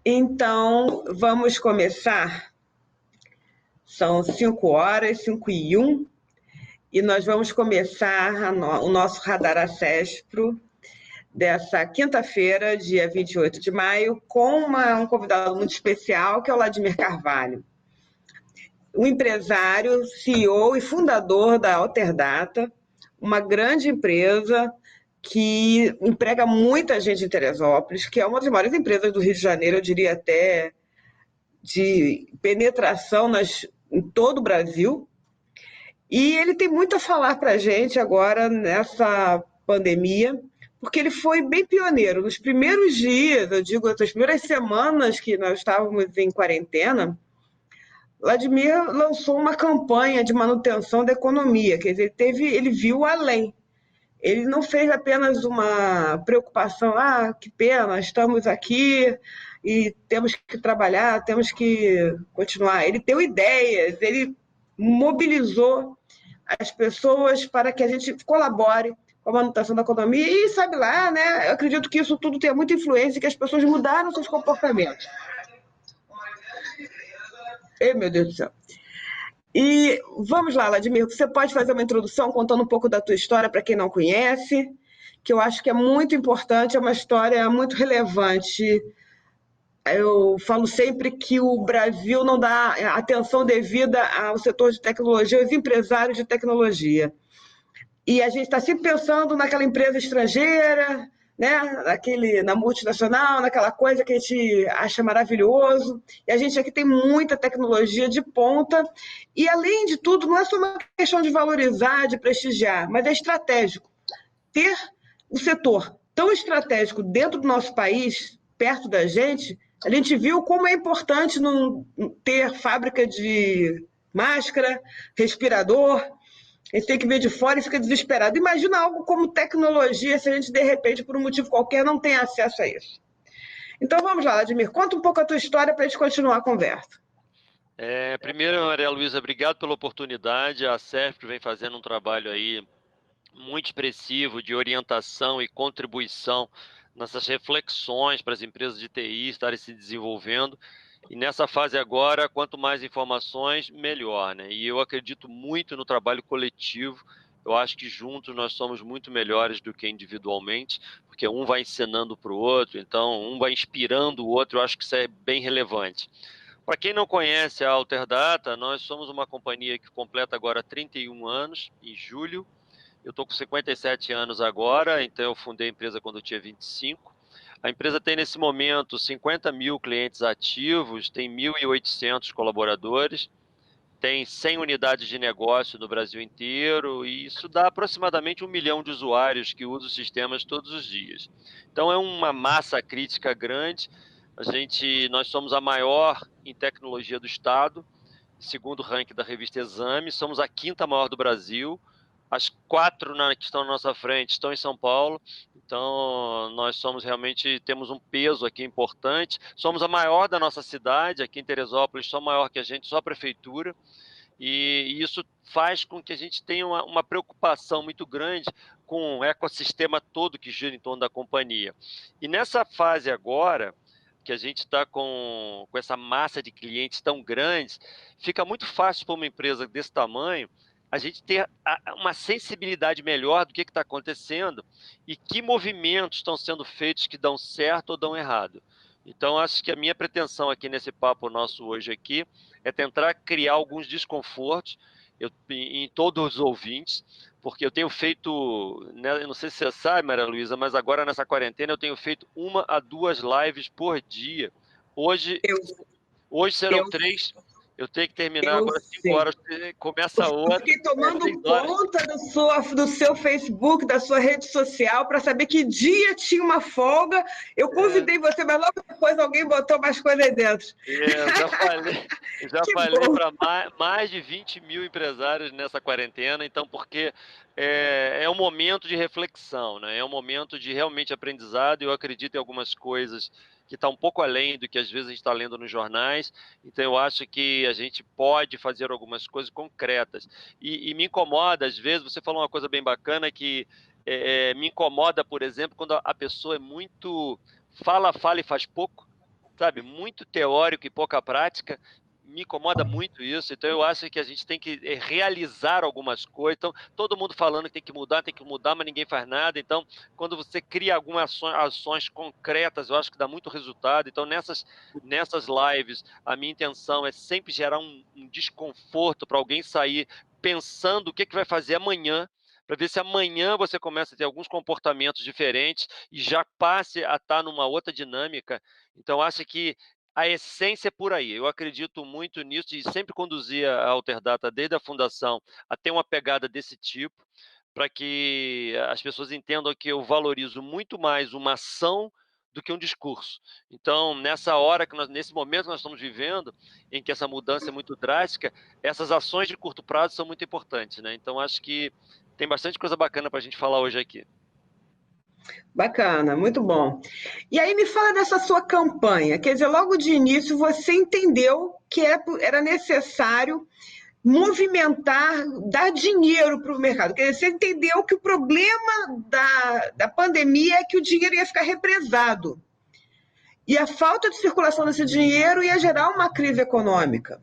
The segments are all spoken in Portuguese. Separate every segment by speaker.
Speaker 1: Então, vamos começar. São 5h, 5h01, e nós vamos começar o nosso Radar Acespro dessa quinta-feira, dia 28 de maio, com um convidado muito especial, que é o Vladimir Carvalho, um empresário, CEO e fundador da Alterdata, uma grande empresa que emprega muita gente em Teresópolis, que é uma das maiores empresas do Rio de Janeiro, eu diria até de penetração em todo o Brasil. E ele tem muito a falar para a gente agora nessa pandemia, porque ele foi bem pioneiro. Nos primeiros dias, eu digo, nas primeiras semanas que nós estávamos em quarentena, Vladimir lançou uma campanha de manutenção da economia, quer dizer, ele viu além. Ele não fez apenas uma preocupação, que pena, estamos aqui e temos que trabalhar, temos que continuar. Ele deu ideias, ele mobilizou as pessoas para que a gente colabore com a manutenção da economia e, sabe lá, né? Eu acredito que isso tudo tem muita influência e que as pessoas mudaram seus comportamentos. Ei, meu Deus do céu. E vamos lá, Vladimir, você pode fazer uma introdução contando um pouco da tua história para quem não conhece, que eu acho que é muito importante, é uma história muito relevante. Eu falo sempre que o Brasil não dá atenção devida ao setor de tecnologia, aos empresários de tecnologia. E a gente está sempre pensando naquela empresa estrangeira, né? Na multinacional, naquela coisa que a gente acha maravilhoso. E a gente aqui tem muita tecnologia de ponta. E, além de tudo, não é só uma questão de valorizar, de prestigiar, mas é estratégico. Ter um setor tão estratégico dentro do nosso país, perto da gente, a gente viu como é importante não ter fábrica de máscara, respirador. A gente tem que ver de fora e fica desesperado. Imagina algo como tecnologia, se a gente, de repente, por um motivo qualquer, não tem acesso a isso. Então, vamos lá, Vladimir, conta um pouco a tua história para a gente continuar a conversa.
Speaker 2: Primeiro, Maria Luísa, obrigado pela oportunidade. A CESP vem fazendo um trabalho aí muito expressivo de orientação e contribuição nessas reflexões para as empresas de TI estarem se desenvolvendo. E nessa fase agora, quanto mais informações, melhor, né? E eu acredito muito no trabalho coletivo. Eu acho que juntos nós somos muito melhores do que individualmente, porque um vai ensinando para o outro, então um vai inspirando o outro. Eu acho que isso é bem relevante. Para quem não conhece a Alterdata, nós somos uma companhia que completa agora 31 anos, em julho. Eu estou com 57 anos agora, então eu fundei a empresa quando eu tinha 25. A empresa tem, nesse momento, 50 mil clientes ativos, tem 1.800 colaboradores, tem 100 unidades de negócio no Brasil inteiro, e isso dá aproximadamente 1 milhão de usuários que usam os sistemas todos os dias. Então, é uma massa crítica grande. Nós somos a maior em tecnologia do Estado, segundo o ranking da revista Exame, somos a quinta maior do Brasil. As 4 que estão na nossa frente estão em São Paulo, então nós temos um peso aqui importante. Somos a maior da nossa cidade, aqui em Teresópolis, só maior que a gente, só a prefeitura, e isso faz com que a gente tenha uma preocupação muito grande com o ecossistema todo que gira em torno da companhia. E nessa fase agora, que a gente está com essa massa de clientes tão grandes, fica muito fácil para uma empresa desse tamanho a gente ter uma sensibilidade melhor do que está acontecendo e que movimentos estão sendo feitos que dão certo ou dão errado. Então, acho que a minha pretensão aqui nesse papo nosso hoje aqui é tentar criar alguns desconfortos em todos os ouvintes, porque eu tenho feito, né, eu não sei se você sabe, Maria Luísa, mas agora nessa quarentena eu tenho feito 1 a 2 lives por dia. Hoje serão 3. Eu tenho que terminar agora 5 horas, começa a outra.
Speaker 1: Eu fiquei tomando conta do seu Facebook, da sua rede social, para saber que dia tinha uma folga. Eu convidei você, mas logo depois alguém botou mais coisa aí dentro.
Speaker 2: Eu já falei para mais de 20 mil empresários nessa quarentena, então, porque é um momento de reflexão, né? É um momento de realmente aprendizado, e eu acredito em algumas coisas que está um pouco além do que às vezes a gente está lendo nos jornais, então eu acho que a gente pode fazer algumas coisas concretas. E me incomoda, às vezes, você falou uma coisa bem bacana que me incomoda, por exemplo, quando a pessoa é muito fala e faz pouco. sabe, muito teórico e pouca prática. Me incomoda muito isso, então eu acho que a gente tem que realizar algumas coisas. Então, todo mundo falando que tem que mudar, mas ninguém faz nada. Então, quando você cria algumas ações concretas, eu acho que dá muito resultado. Então, nessas lives, a minha intenção é sempre gerar um desconforto para alguém sair pensando o que vai fazer amanhã, para ver se amanhã você começa a ter alguns comportamentos diferentes e já passe a estar numa outra dinâmica. Então, acho que a essência é por aí. Eu acredito muito nisso e sempre conduzia a Alterdata desde a fundação a ter uma pegada desse tipo, para que as pessoas entendam que eu valorizo muito mais uma ação do que um discurso. Então, nesse momento que nós estamos vivendo, em que essa mudança é muito drástica, essas ações de curto prazo são muito importantes, né? Então, acho que tem bastante coisa bacana para a gente falar hoje aqui.
Speaker 1: Bacana, muito bom. E aí me fala dessa sua campanha. Quer dizer, logo de início você entendeu que era necessário movimentar, dar dinheiro para o mercado. Quer dizer, você entendeu que o problema da pandemia é que o dinheiro ia ficar represado. E a falta de circulação desse dinheiro ia gerar uma crise econômica.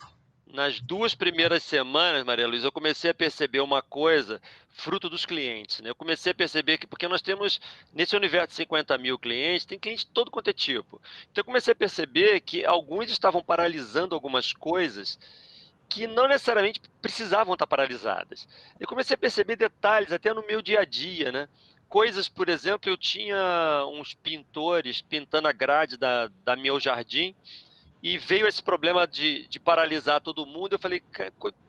Speaker 2: Nas 2 primeiras semanas, Maria Luísa, eu comecei a perceber uma coisa, fruto dos clientes, né? Eu comecei a perceber que, porque nós temos, nesse universo de 50 mil clientes, tem cliente de todo quanto é tipo. Então, eu comecei a perceber que alguns estavam paralisando algumas coisas que não necessariamente precisavam estar paralisadas. Eu comecei a perceber detalhes até no meu dia a dia, né? Coisas, por exemplo, eu tinha uns pintores pintando a grade da meu jardim, e veio esse problema de paralisar todo mundo. Eu falei,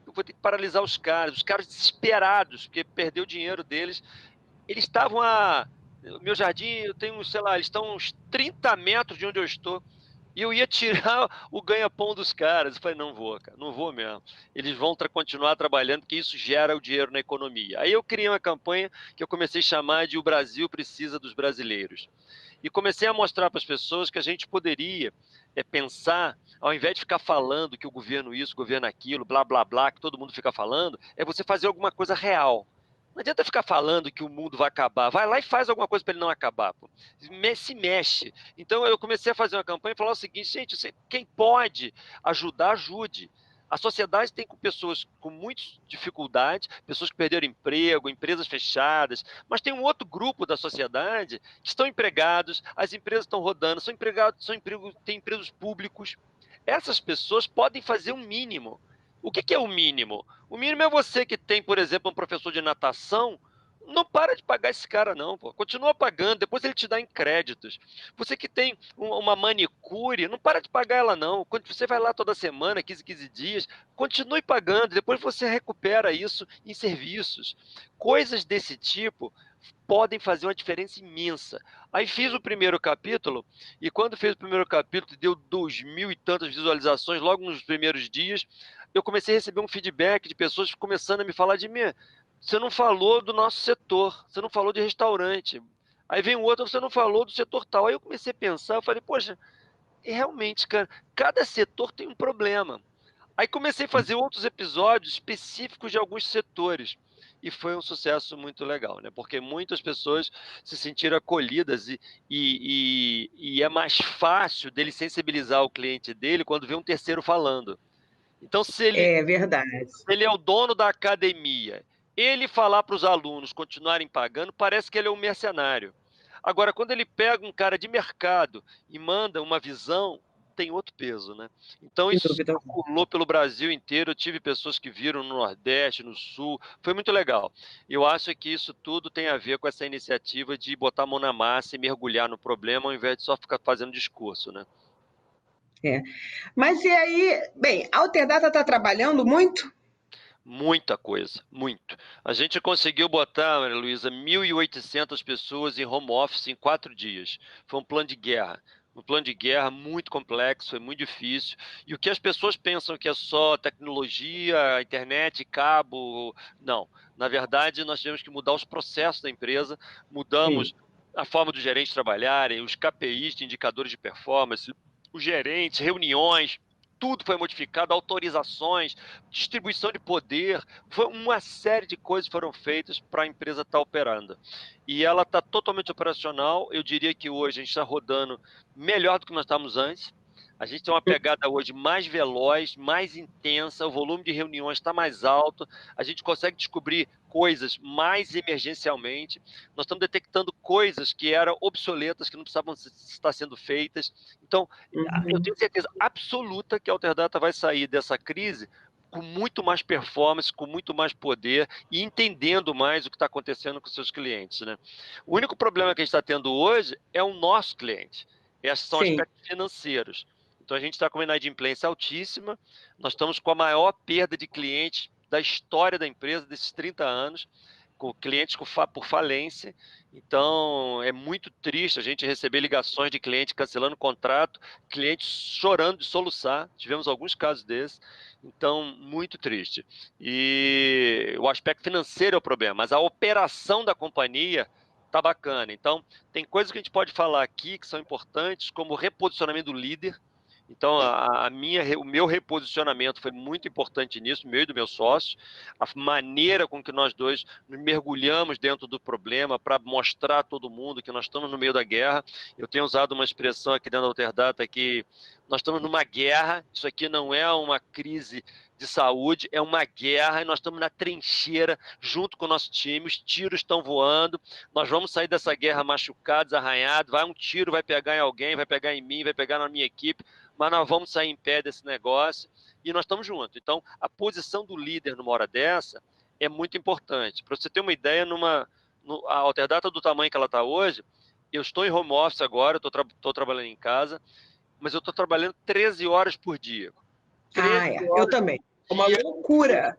Speaker 2: eu vou ter que paralisar os caras desesperados, porque perdeu o dinheiro deles. Eles estavam meu jardim, eu tenho, sei lá, eles estão uns 30 metros de onde eu estou. E eu ia tirar o ganha-pão dos caras. Eu falei, não vou, cara, não vou mesmo. Eles vão continuar trabalhando, porque isso gera o dinheiro na economia. Aí eu criei uma campanha que eu comecei a chamar de O Brasil Precisa dos Brasileiros. E comecei a mostrar para as pessoas que a gente poderia pensar, ao invés de ficar falando que o governo isso, o governo aquilo, blá, blá, blá, que todo mundo fica falando, é você fazer alguma coisa real. Não adianta ficar falando que o mundo vai acabar. Vai lá e faz alguma coisa para ele não acabar. Pô. Se mexe. Então eu comecei a fazer uma campanha e falar o seguinte, gente, quem pode ajudar, ajude. A sociedade tem com pessoas com muitas dificuldades, pessoas que perderam emprego, empresas fechadas, mas tem um outro grupo da sociedade que estão empregados, as empresas estão rodando, são empregados, têm empregos públicos. Essas pessoas podem fazer um mínimo. O que é o mínimo? O mínimo é você que tem, por exemplo, um professor de natação, não para de pagar esse cara, não, pô. Continua pagando, depois ele te dá em créditos. Você que tem uma manicure, não para de pagar ela, não. Quando você vai lá toda semana, 15 dias, continue pagando, depois você recupera isso em serviços. Coisas desse tipo podem fazer uma diferença imensa. Aí fiz o primeiro capítulo, e quando fiz o primeiro capítulo, deu 2.000 e tantas visualizações logo nos primeiros dias. Eu comecei a receber um feedback de pessoas começando a me falar de mim. Você não falou do nosso setor, você não falou de restaurante. Aí vem um outro, você não falou do setor tal. Aí eu comecei a pensar, eu falei, poxa, realmente, cara, cada setor tem um problema. Aí comecei a fazer outros episódios específicos de alguns setores. E foi um sucesso muito legal, né? Porque muitas pessoas se sentiram acolhidas e é mais fácil dele sensibilizar o cliente dele quando vê um terceiro falando. Então,
Speaker 1: É verdade.
Speaker 2: se ele é o dono da academia, ele falar para os alunos continuarem pagando, parece que ele é um mercenário. Agora, quando ele pega um cara de mercado e manda uma visão, tem outro peso, né? Então,
Speaker 1: Sem
Speaker 2: isso
Speaker 1: dúvida.
Speaker 2: circulou pelo Brasil inteiro. Eu tive pessoas que viram no Nordeste, no Sul. Foi muito legal. Eu acho que isso tudo tem a ver com essa iniciativa de botar a mão na massa e mergulhar no problema, ao invés de só ficar fazendo discurso, né?
Speaker 1: É. Mas e aí, bem, a Alterdata está trabalhando muito?
Speaker 2: Muita coisa, muito. A gente conseguiu botar, Maria Luísa, 1.800 pessoas em home office em 4 dias. Foi um plano de guerra. Um plano de guerra muito complexo, foi muito difícil. E o que as pessoas pensam que é só tecnologia, internet, cabo, não. Na verdade, nós tivemos que mudar os processos da empresa,
Speaker 1: Sim.
Speaker 2: mudamos a forma dos gerentes trabalharem, os KPIs de indicadores de performance, os gerentes, reuniões, tudo foi modificado, autorizações, distribuição de poder, foi uma série de coisas foram feitas para a empresa estar operando. E ela está totalmente operacional. Eu diria que hoje a gente está rodando melhor do que nós estávamos antes. A gente tem uma pegada hoje mais veloz, mais intensa, o volume de reuniões está mais alto, a gente consegue descobrir coisas mais emergencialmente, nós estamos detectando coisas que eram obsoletas, que não precisavam estar sendo feitas. Então, eu tenho certeza absoluta que a Alterdata vai sair dessa crise com muito mais performance, com muito mais poder e entendendo mais o que está acontecendo com seus clientes, né? O único problema que a gente está tendo hoje é o nosso cliente. Esses são
Speaker 1: Sim.
Speaker 2: aspectos financeiros. Então, a gente está com uma inadimplência altíssima, nós estamos com a maior perda de clientes da história da empresa, desses 30 anos, com clientes por falência. Então, é muito triste a gente receber ligações de clientes cancelando contrato, clientes chorando de soluçar, tivemos alguns casos desses, então, muito triste. E o aspecto financeiro é o problema, mas a operação da companhia está bacana. Então, tem coisas que a gente pode falar aqui que são importantes, como o reposicionamento do líder. Então, o meu reposicionamento foi muito importante nisso, meu e do meu sócio, a maneira com que nós dois nos mergulhamos dentro do problema para mostrar a todo mundo que nós estamos no meio da guerra. Eu tenho usado uma expressão aqui dentro da Alterdata que nós estamos numa guerra, isso aqui não é uma crise de saúde, é uma guerra e nós estamos na trincheira junto com o nosso time, os tiros estão voando, nós vamos sair dessa guerra machucados, arranhados, vai um tiro, vai pegar em alguém, vai pegar em mim, vai pegar na minha equipe, mas nós vamos sair em pé desse negócio e nós estamos juntos. Então, a posição do líder numa hora dessa é muito importante. Para você ter uma ideia, a Alterdata do tamanho que ela está hoje, eu estou em home office agora, estou trabalhando em casa, mas eu estou trabalhando 13 horas por dia. 13
Speaker 1: Eu
Speaker 2: horas
Speaker 1: também. É
Speaker 2: por
Speaker 1: uma
Speaker 2: dia,
Speaker 1: loucura.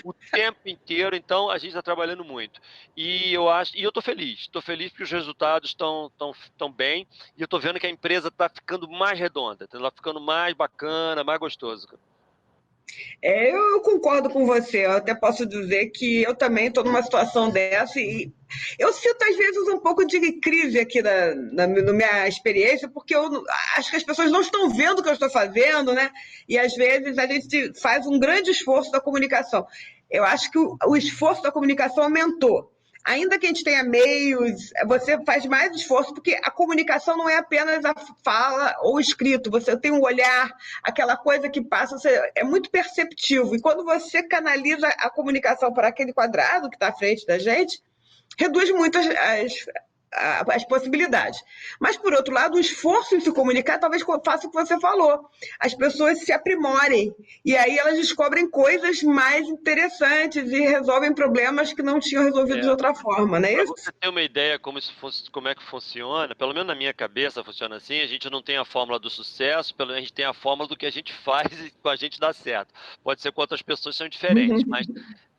Speaker 2: o tempo inteiro, então a gente está trabalhando muito. E eu estou feliz porque os resultados estão bem, e eu estou vendo que a empresa está ficando mais redonda, está ficando mais bacana, mais gostoso.
Speaker 1: Eu concordo com você. Eu até posso dizer que eu também estou numa situação dessa e eu sinto às vezes um pouco de crise aqui na minha experiência, porque eu acho que as pessoas não estão vendo o que eu estou fazendo, né? E às vezes a gente faz um grande esforço da comunicação. Eu acho que o esforço da comunicação aumentou. Ainda que a gente tenha meios, você faz mais esforço, porque a comunicação não é apenas a fala ou o escrito, você tem um olhar, aquela coisa que passa, é muito perceptivo. E quando você canaliza a comunicação para aquele quadrado que está à frente da gente, reduz muito as possibilidades. Mas, por outro lado, o esforço em se comunicar talvez faça o que você falou. As pessoas se aprimorem e aí elas descobrem coisas mais interessantes e resolvem problemas que não tinham resolvido de outra forma, não é
Speaker 2: Para
Speaker 1: isso?
Speaker 2: você ter uma ideia como é que funciona, pelo menos na minha cabeça funciona assim, a gente não tem a fórmula do sucesso, pelo menos a gente tem a fórmula do que a gente faz e com a gente dá certo. Pode ser com outras pessoas são diferentes, mas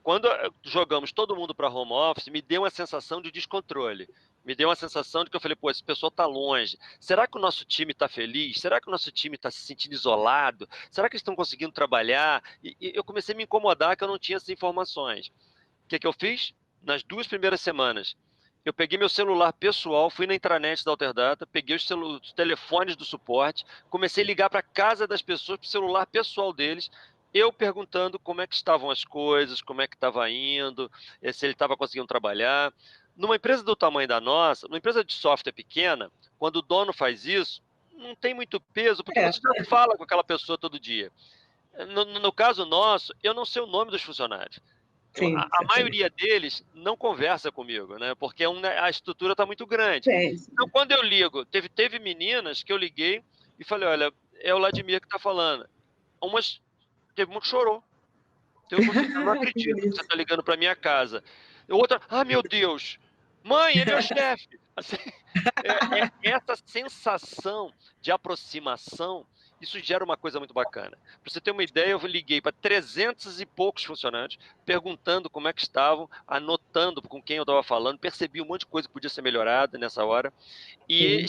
Speaker 2: quando jogamos todo mundo para home office, me deu uma sensação de descontrole. Me deu uma sensação de que eu falei, pô, esse pessoal está longe. Será que o nosso time está feliz? Será que o nosso time está se sentindo isolado? Será que eles estão conseguindo trabalhar? E eu comecei a me incomodar que eu não tinha essas informações. O que eu fiz? Nas 2 primeiras semanas, eu peguei meu celular pessoal, fui na intranet da Alterdata, peguei os telefones do suporte, comecei a ligar para a casa das pessoas, para o celular pessoal deles, eu perguntando como é que estavam as coisas, como é que estava indo, se ele estava conseguindo trabalhar. Numa empresa do tamanho da nossa, numa empresa de software pequena, quando o dono faz isso, não tem muito peso, porque você já fala com aquela pessoa todo dia. No caso nosso, eu não sei o nome dos funcionários.
Speaker 1: Sim,
Speaker 2: A maioria deles não conversa comigo, né? Porque a estrutura está muito grande.
Speaker 1: sim.
Speaker 2: Então, quando eu ligo, teve meninas que eu liguei e falei, olha, é o Vladimir que está falando. Teve uma que chorou. Teve uma que disse, eu não
Speaker 1: Que
Speaker 2: acredito que você
Speaker 1: delícia.
Speaker 2: está ligando para minha casa. Outra, meu Deus, mãe, é meu chefe. Assim, essa sensação de aproximação, isso gera uma coisa muito bacana. Para você ter uma ideia, eu liguei para 300 e poucos funcionários, perguntando como é que estavam, anotando com quem eu estava falando, percebi um monte de coisa que podia ser melhorada nessa hora, e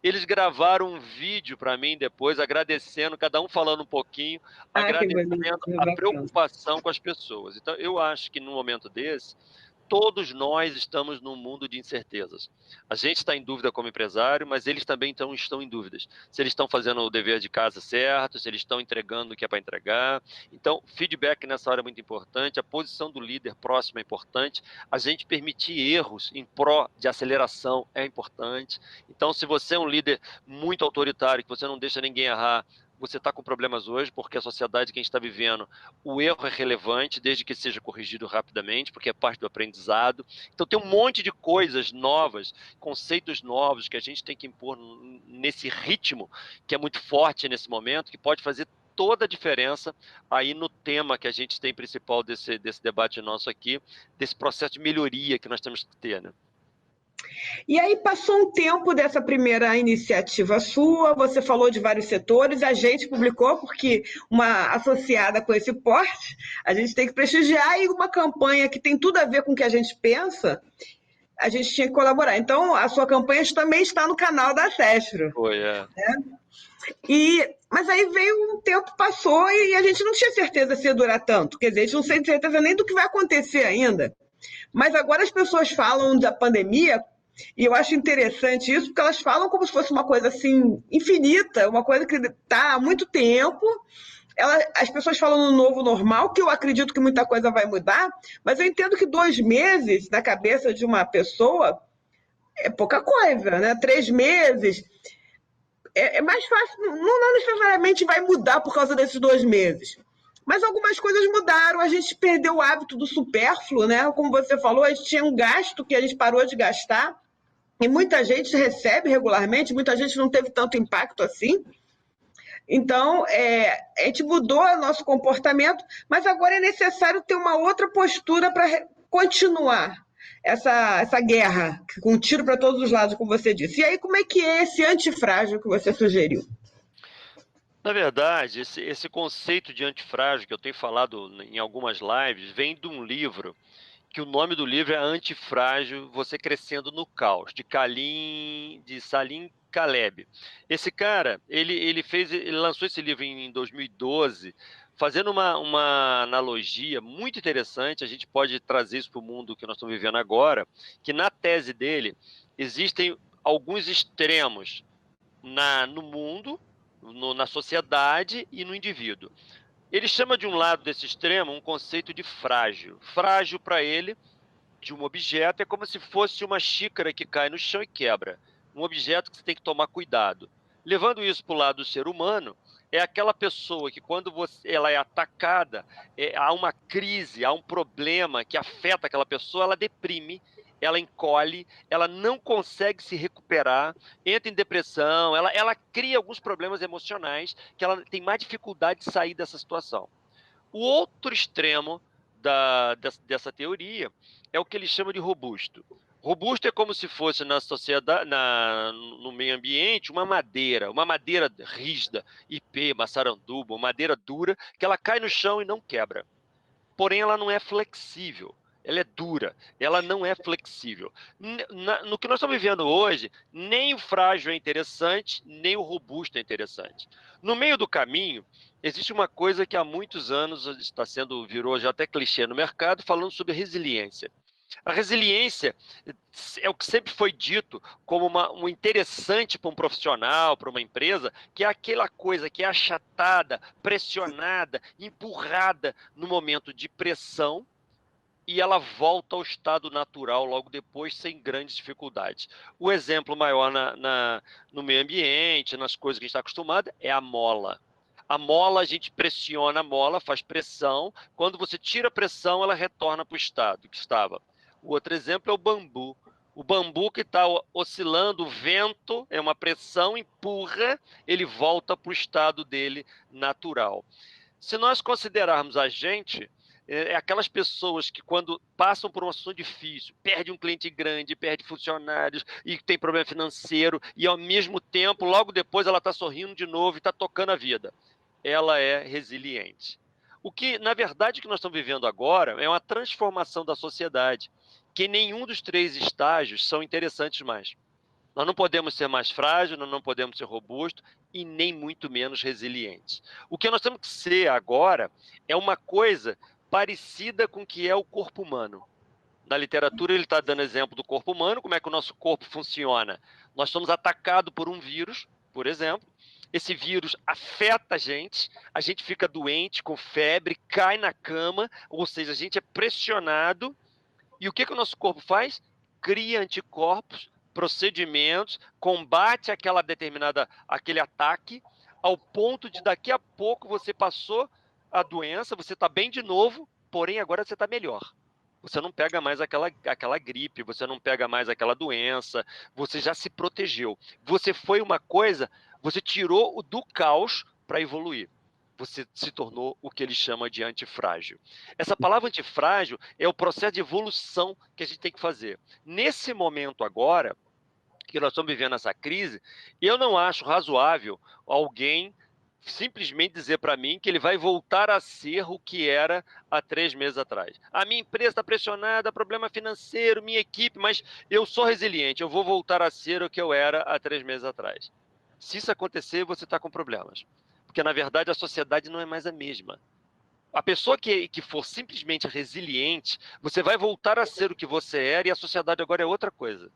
Speaker 2: eles gravaram um vídeo para mim depois, agradecendo, cada um falando um pouquinho,
Speaker 1: Que
Speaker 2: agradecendo
Speaker 1: bonito,
Speaker 2: a
Speaker 1: bacana.
Speaker 2: preocupação com as pessoas. Então, eu acho que num momento desse, todos nós estamos num mundo de incertezas. A gente está em dúvida como empresário, mas eles também estão em dúvidas. Se eles estão fazendo o dever de casa certo, se eles estão entregando o que é para entregar. Então, feedback nessa hora é muito importante, a posição do líder próximo é importante, a gente permitir erros em pró de aceleração é importante. Então, se você é um líder muito autoritário, que você não deixa ninguém errar, você está com problemas hoje, porque a sociedade que a gente está vivendo, o erro é relevante, desde que seja corrigido rapidamente, porque é parte do aprendizado. Então, tem um monte de coisas novas, conceitos novos que a gente tem que impor nesse ritmo, que é muito forte nesse momento, que pode fazer toda a diferença aí no tema que a gente tem principal desse debate nosso aqui, desse processo de melhoria que nós temos que ter, né?
Speaker 1: E aí passou um tempo dessa primeira iniciativa sua, você falou de vários setores, a gente publicou, porque uma associada com esse porte, a gente tem que prestigiar, e uma campanha que tem tudo a ver com o que a gente pensa, a gente tinha que colaborar. Então, a sua campanha também está no canal da Cestro.
Speaker 2: Foi, é.
Speaker 1: Mas aí veio um tempo, passou, e a gente não tinha certeza se ia durar tanto. Quer dizer, a gente não tem certeza nem do que vai acontecer ainda. Mas agora as pessoas falam da pandemia, e eu acho interessante isso, porque elas falam como se fosse uma coisa assim infinita, uma coisa que está há muito tempo. As pessoas falam no novo normal, que eu acredito que muita coisa vai mudar, mas eu entendo que 2 meses na cabeça de uma pessoa é pouca coisa, né? 3 meses é mais fácil, não necessariamente vai mudar por causa desses 2 meses. Mas algumas coisas mudaram, a gente perdeu o hábito do supérfluo, né? Como você falou, a gente tinha um gasto que a gente parou de gastar, e muita gente recebe regularmente, muita gente não teve tanto impacto assim. Então, a gente mudou o nosso comportamento, mas agora é necessário ter uma outra postura para continuar essa guerra, com um tiro para todos os lados, como você disse. E aí, como é que é esse antifrágil que você sugeriu?
Speaker 2: Na verdade, esse conceito de antifrágil que eu tenho falado em algumas lives vem de um livro que o nome do livro é Antifrágil, Você Crescendo no Caos, de Salim Caleb. Esse cara, ele lançou esse livro em 2012, fazendo uma analogia muito interessante, a gente pode trazer isso para o mundo que nós estamos vivendo agora, que na tese dele existem alguns extremos no mundo, na sociedade e no indivíduo. Ele chama de um lado desse extremo um conceito de frágil. Frágil para ele, de um objeto, é como se fosse uma xícara que cai no chão e quebra. Um objeto que você tem que tomar cuidado. Levando isso para o lado do ser humano, é aquela pessoa que quando ela é atacada, há uma crise, há um problema que afeta aquela pessoa, ela deprime, ela encolhe, ela não consegue se recuperar, entra em depressão, ela cria alguns problemas emocionais que ela tem mais dificuldade de sair dessa situação. O outro extremo dessa teoria é o que ele chama de robusto. Robusto é como se fosse na sociedade, no meio ambiente, uma madeira rígida, ipê, maçaranduba, madeira dura, que ela cai no chão e não quebra. Porém, ela não é flexível. Ela é dura, ela não é flexível. No que nós estamos vivendo hoje, nem o frágil é interessante, nem o robusto é interessante. No meio do caminho, existe uma coisa que há muitos anos virou já até clichê no mercado, falando sobre resiliência. A resiliência é o que sempre foi dito como um interessante para um profissional, para uma empresa, que é aquela coisa que é achatada, pressionada, empurrada no momento de pressão, e ela volta ao estado natural logo depois, sem grandes dificuldades. O exemplo maior no meio ambiente, nas coisas que a gente está acostumado, é a mola. A mola, a gente pressiona a mola, faz pressão. Quando você tira a pressão, ela retorna para o estado que estava. O outro exemplo é o bambu. O bambu que está oscilando, o vento, é uma pressão, empurra, ele volta para o estado dele natural. Se nós considerarmos a gente, aquelas pessoas que quando passam por uma situação difícil, perde um cliente grande, perde funcionários e tem problema financeiro, e ao mesmo tempo, logo depois ela está sorrindo de novo e está tocando a vida. Ela é resiliente. O que, na verdade, que nós estamos vivendo agora é uma transformação da sociedade, que nenhum dos 3 estágios são interessantes mais. Nós não podemos ser mais frágeis, nós não podemos ser robustos e nem muito menos resilientes. O que nós temos que ser agora é uma coisa parecida com o que é o corpo humano. Na literatura, ele está dando exemplo do corpo humano, como é que o nosso corpo funciona. Nós somos atacados por um vírus, por exemplo. Esse vírus afeta a gente fica doente, com febre, cai na cama, ou seja, a gente é pressionado. E o que o nosso corpo faz? Cria anticorpos, procedimentos, combate aquele ataque, ao ponto de daqui a pouco você passou a doença, você está bem de novo, porém agora você está melhor. Você não pega mais aquela gripe, você não pega mais aquela doença, você já se protegeu. Você foi uma coisa, você tirou do caos para evoluir. Você se tornou o que ele chama de antifrágil. Essa palavra antifrágil é o processo de evolução que a gente tem que fazer. Nesse momento agora, que nós estamos vivendo essa crise, eu não acho razoável alguém simplesmente dizer para mim que ele vai voltar a ser o que era há 3 meses atrás. A minha empresa está pressionada, problema financeiro, minha equipe, mas eu sou resiliente, eu vou voltar a ser o que eu era há 3 meses atrás. Se isso acontecer, você está com problemas. Porque, na verdade, a sociedade não é mais a mesma. A pessoa que for simplesmente resiliente, você vai voltar a ser o que você era e a sociedade agora é outra coisa.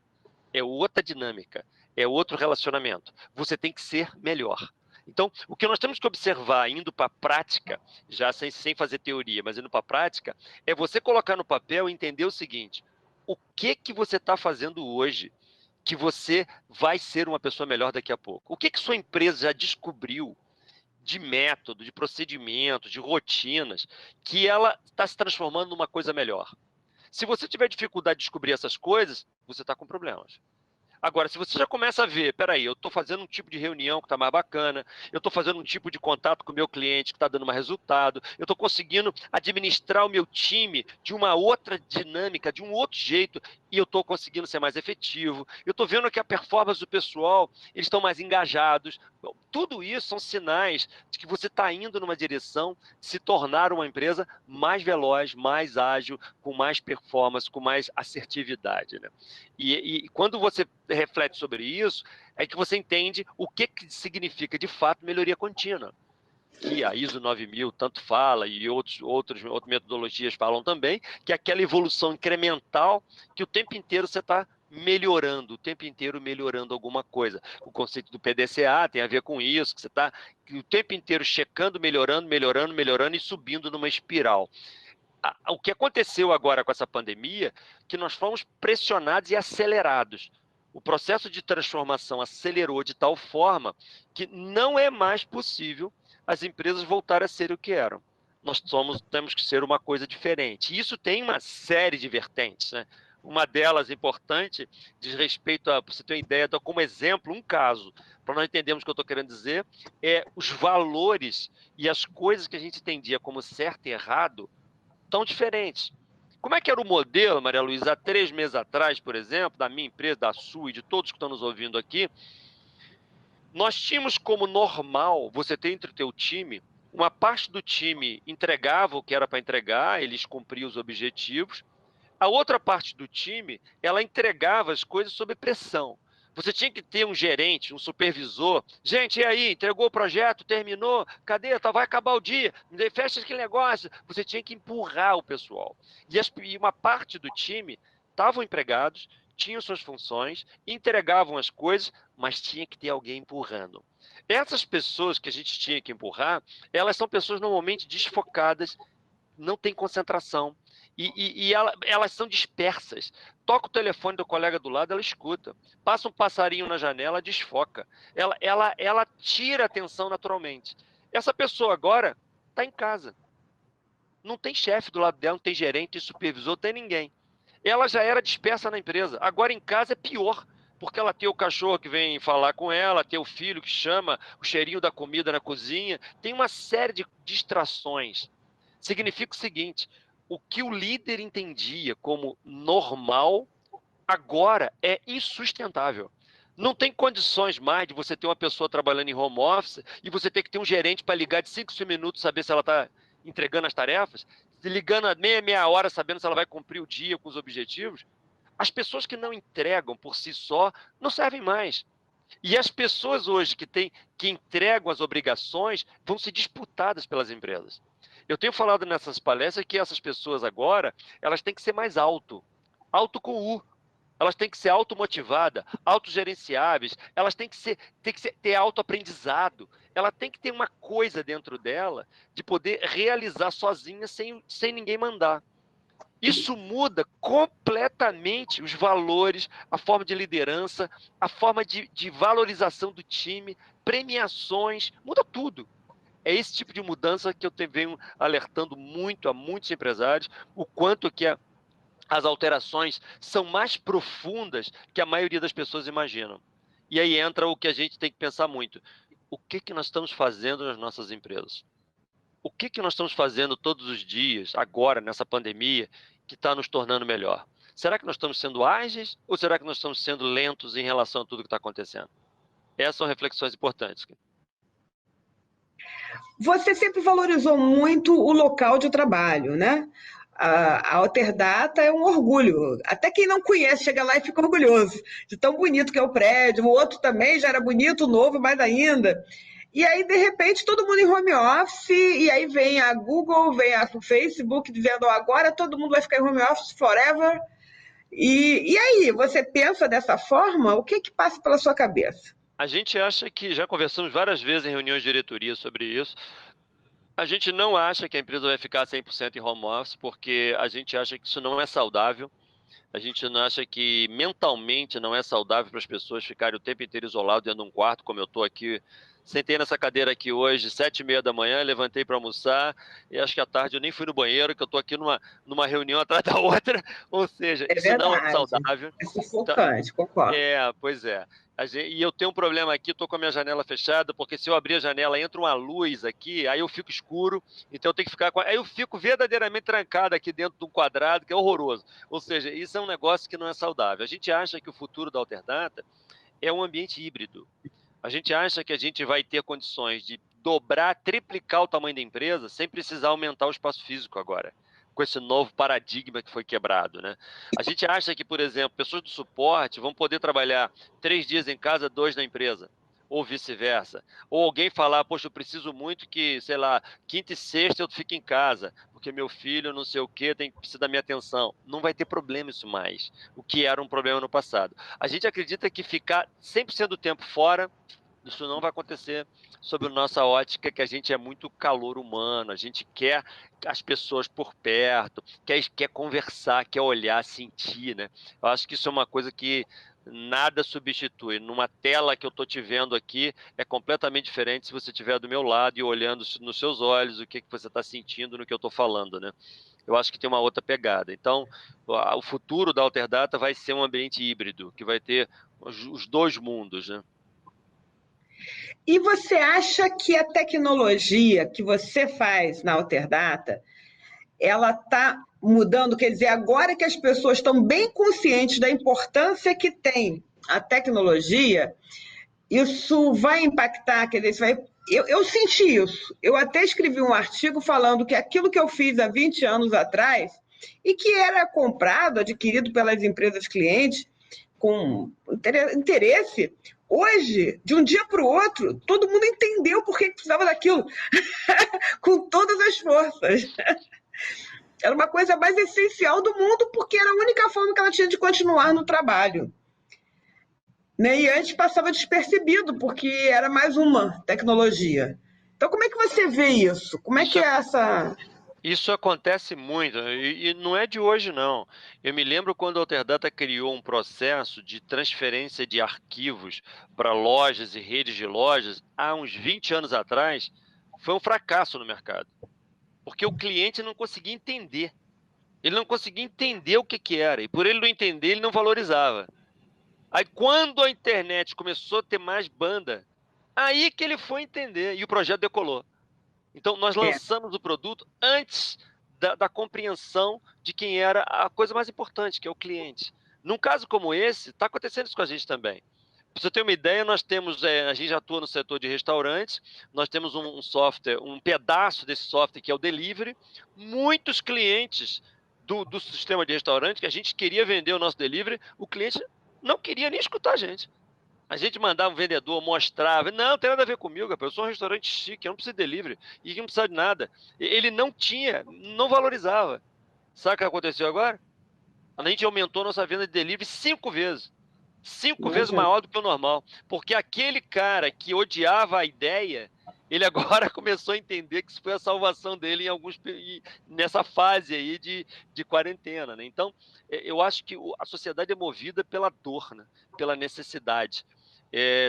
Speaker 2: É outra dinâmica, é outro relacionamento. Você tem que ser melhor. Então, o que nós temos que observar, indo para a prática, já sem fazer teoria, mas indo para a prática, é você colocar no papel e entender o seguinte: o que você está fazendo hoje que você vai ser uma pessoa melhor daqui a pouco? O que sua empresa já descobriu de método, de procedimento, de rotinas, que ela está se transformando numa coisa melhor? Se você tiver dificuldade de descobrir essas coisas, você está com problemas. Agora, se você já começa a ver, peraí, eu estou fazendo um tipo de reunião que está mais bacana, eu estou fazendo um tipo de contato com o meu cliente que está dando mais resultado, eu estou conseguindo administrar o meu time de uma outra dinâmica, de um outro jeito, e eu estou conseguindo ser mais efetivo, eu estou vendo que a performance do pessoal, eles estão mais engajados. Tudo isso são sinais de que você está indo numa direção de se tornar uma empresa mais veloz, mais ágil, com mais performance, com mais assertividade, né? E quando você reflete sobre isso, é que você entende o que significa, de fato, melhoria contínua. Que a ISO 9000 tanto fala, e outras metodologias falam também, que é aquela evolução incremental que o tempo inteiro você está melhorando, o tempo inteiro melhorando alguma coisa. O conceito do PDCA tem a ver com isso, que você está o tempo inteiro checando, melhorando, melhorando, melhorando e subindo numa espiral. O que aconteceu agora com essa pandemia, que nós fomos pressionados e acelerados. O processo de transformação acelerou de tal forma que não é mais possível as empresas voltarem a ser o que eram. Temos que ser uma coisa diferente. E isso tem uma série de vertentes, né? Uma delas importante diz respeito a, para você ter uma ideia, dou como exemplo um caso, para nós entendermos o que eu estou querendo dizer, é os valores e as coisas que a gente entendia como certo e errado tão diferentes. Como é que era o modelo, Maria Luísa, há 3 meses atrás, por exemplo, da minha empresa, da sua e de todos que estão nos ouvindo aqui? Nós tínhamos como normal você ter entre o teu time, uma parte do time entregava o que era para entregar, eles cumpriam os objetivos, a outra parte do time, ela entregava as coisas sob pressão. Você tinha que ter um gerente, um supervisor. Gente, e aí? Entregou o projeto? Terminou? Cadê? Vai acabar o dia. Fecha aquele negócio. Você tinha que empurrar o pessoal. E uma parte do time estavam empregados, tinham suas funções, entregavam as coisas, mas tinha que ter alguém empurrando. Essas pessoas que a gente tinha que empurrar, elas são pessoas normalmente desfocadas, não têm concentração. Elas são dispersas. Toca o telefone do colega do lado, ela escuta. Passa um passarinho na janela, desfoca. Ela tira a atenção naturalmente. Essa pessoa agora está em casa. Não tem chefe do lado dela, não tem gerente, não tem supervisor, não tem ninguém. Ela já era dispersa na empresa. Agora em casa é pior, porque ela tem o cachorro que vem falar com ela, tem o filho que chama, o cheirinho da comida na cozinha. Tem uma série de distrações. Significa o seguinte: o que o líder entendia como normal, agora é insustentável. Não tem condições mais de você ter uma pessoa trabalhando em home office e você ter que ter um gerente para ligar de 5 minutos, saber se ela está entregando as tarefas, ligando a meia hora, sabendo se ela vai cumprir o dia com os objetivos. As pessoas que não entregam por si só não servem mais. E as pessoas hoje que entregam as obrigações vão ser disputadas pelas empresas. Eu tenho falado nessas palestras que essas pessoas agora, elas têm que ser mais alto. auto com U. Elas têm que ser automotivadas, autogerenciáveis, elas têm que ter autoaprendizado. Ela tem que ter uma coisa dentro dela de poder realizar sozinha sem ninguém mandar. Isso muda completamente os valores, a forma de liderança, a forma de valorização do time, premiações, muda tudo. É esse tipo de mudança que eu venho alertando muito a muitos empresários, o quanto que as alterações são mais profundas que a maioria das pessoas imaginam. E aí entra o que a gente tem que pensar muito. O que nós estamos fazendo nas nossas empresas? O que nós estamos fazendo todos os dias, agora, nessa pandemia, que está nos tornando melhor? Será que nós estamos sendo ágeis ou será que nós estamos sendo lentos em relação a tudo que está acontecendo? Essas são reflexões importantes.
Speaker 1: Você sempre valorizou muito o local de trabalho, né? A Alterdata é um orgulho. Até quem não conhece chega lá e fica orgulhoso de tão bonito que é o prédio. O outro também já era bonito, o novo mais ainda. E aí, de repente, todo mundo em home office, e aí vem a Google, vem a Facebook dizendo agora todo mundo vai ficar em home office forever. E aí, você pensa dessa forma? O que passa pela sua cabeça?
Speaker 2: A gente acha que, já conversamos várias vezes em reuniões de diretoria sobre isso, a gente não acha que a empresa vai ficar 100% em home office, porque a gente acha que isso não é saudável. A gente não acha que mentalmente não é saudável para as pessoas ficarem o tempo inteiro isoladas dentro de um quarto, como eu estou aqui. Sentei nessa cadeira aqui hoje, 7h30 da manhã, levantei para almoçar, e acho que à tarde eu nem fui no banheiro, que eu estou aqui numa reunião atrás da outra. Ou seja,
Speaker 1: É
Speaker 2: isso não é
Speaker 1: verdade.
Speaker 2: saudável.
Speaker 1: É
Speaker 2: Então,
Speaker 1: sufocante, concordo.
Speaker 2: pois é. E eu tenho um problema aqui, estou com a minha janela fechada, porque se eu abrir a janela, entra uma luz aqui, aí eu fico escuro, então eu tenho que ficar com. Aí eu fico verdadeiramente trancado aqui dentro de um quadrado, que é horroroso. Ou seja, isso é um negócio que não é saudável. A gente acha que o futuro da Alterdata é um ambiente híbrido. A gente acha que a gente vai ter condições de dobrar, triplicar o tamanho da empresa sem precisar aumentar o espaço físico agora, com esse novo paradigma que foi quebrado, né? A gente acha que, por exemplo, pessoas do suporte vão poder trabalhar 3 dias em casa, 2 na empresa, ou vice-versa. Ou alguém falar, poxa, eu preciso muito que, sei lá, quinta e sexta eu fique em casa, porque meu filho não sei o quê, precisa da minha atenção. Não vai ter problema isso mais, o que era um problema no passado. A gente acredita que ficar 100% do tempo fora, isso não vai acontecer sob a nossa ótica, que a gente é muito calor humano, a gente quer as pessoas por perto, quer conversar, quer olhar, sentir, né? Eu acho que isso é uma coisa que nada substitui. Numa tela que eu estou te vendo aqui, é completamente diferente se você estiver do meu lado e olhando nos seus olhos o que você está sentindo no que eu estou falando, né? Eu acho que tem uma outra pegada. Então, o futuro da Alterdata vai ser um ambiente híbrido, que vai ter os dois mundos, né?
Speaker 1: E você acha que a tecnologia que você faz na Alterdata, ela está mudando? Quer dizer, agora que as pessoas estão bem conscientes da importância que tem a tecnologia, isso vai impactar, quer dizer, eu senti isso. Eu até escrevi um artigo falando que aquilo que eu fiz há 20 anos atrás e que era comprado, adquirido pelas empresas clientes com interesse, hoje, de um dia para o outro, todo mundo entendeu por que precisava daquilo, com todas as forças. Era uma coisa mais essencial do mundo, porque era a única forma que ela tinha de continuar no trabalho. Né? E antes passava despercebido, porque era mais uma tecnologia. Então, como é que você vê isso? Como é que é essa.
Speaker 2: Isso acontece muito, e não é de hoje, não. Eu me lembro quando a Alterdata criou um processo de transferência de arquivos para lojas e redes de lojas, há uns 20 anos atrás, foi um fracasso no mercado. Porque o cliente não conseguia entender. Ele não conseguia entender o que era, e por ele não entender, ele não valorizava. Aí, quando a internet começou a ter mais banda, aí que ele foi entender, e o projeto decolou. Então, nós lançamos o produto antes da compreensão de quem era a coisa mais importante, que é o cliente. Num caso como esse, está acontecendo isso com a gente também. Para você ter uma ideia, nós temos, a gente já atua no setor de restaurantes, nós temos um software, um pedaço desse software que é o delivery. Muitos clientes do sistema de restaurante, que a gente queria vender o nosso delivery, o cliente não queria nem escutar a gente. A gente mandava um vendedor, mostrava. Não, tem nada a ver comigo, eu sou um restaurante chique, eu não preciso de delivery, e não precisa de nada. Ele não tinha, não valorizava. Sabe o que aconteceu agora? A gente aumentou nossa venda de delivery 5 vezes. 5 vezes
Speaker 1: Imagina.
Speaker 2: maior do que o normal. Porque aquele cara que odiava a ideia, ele agora começou a entender que isso foi a salvação dele nessa fase aí de quarentena, né? Então, eu acho que a sociedade é movida pela dor, né? Pela necessidade.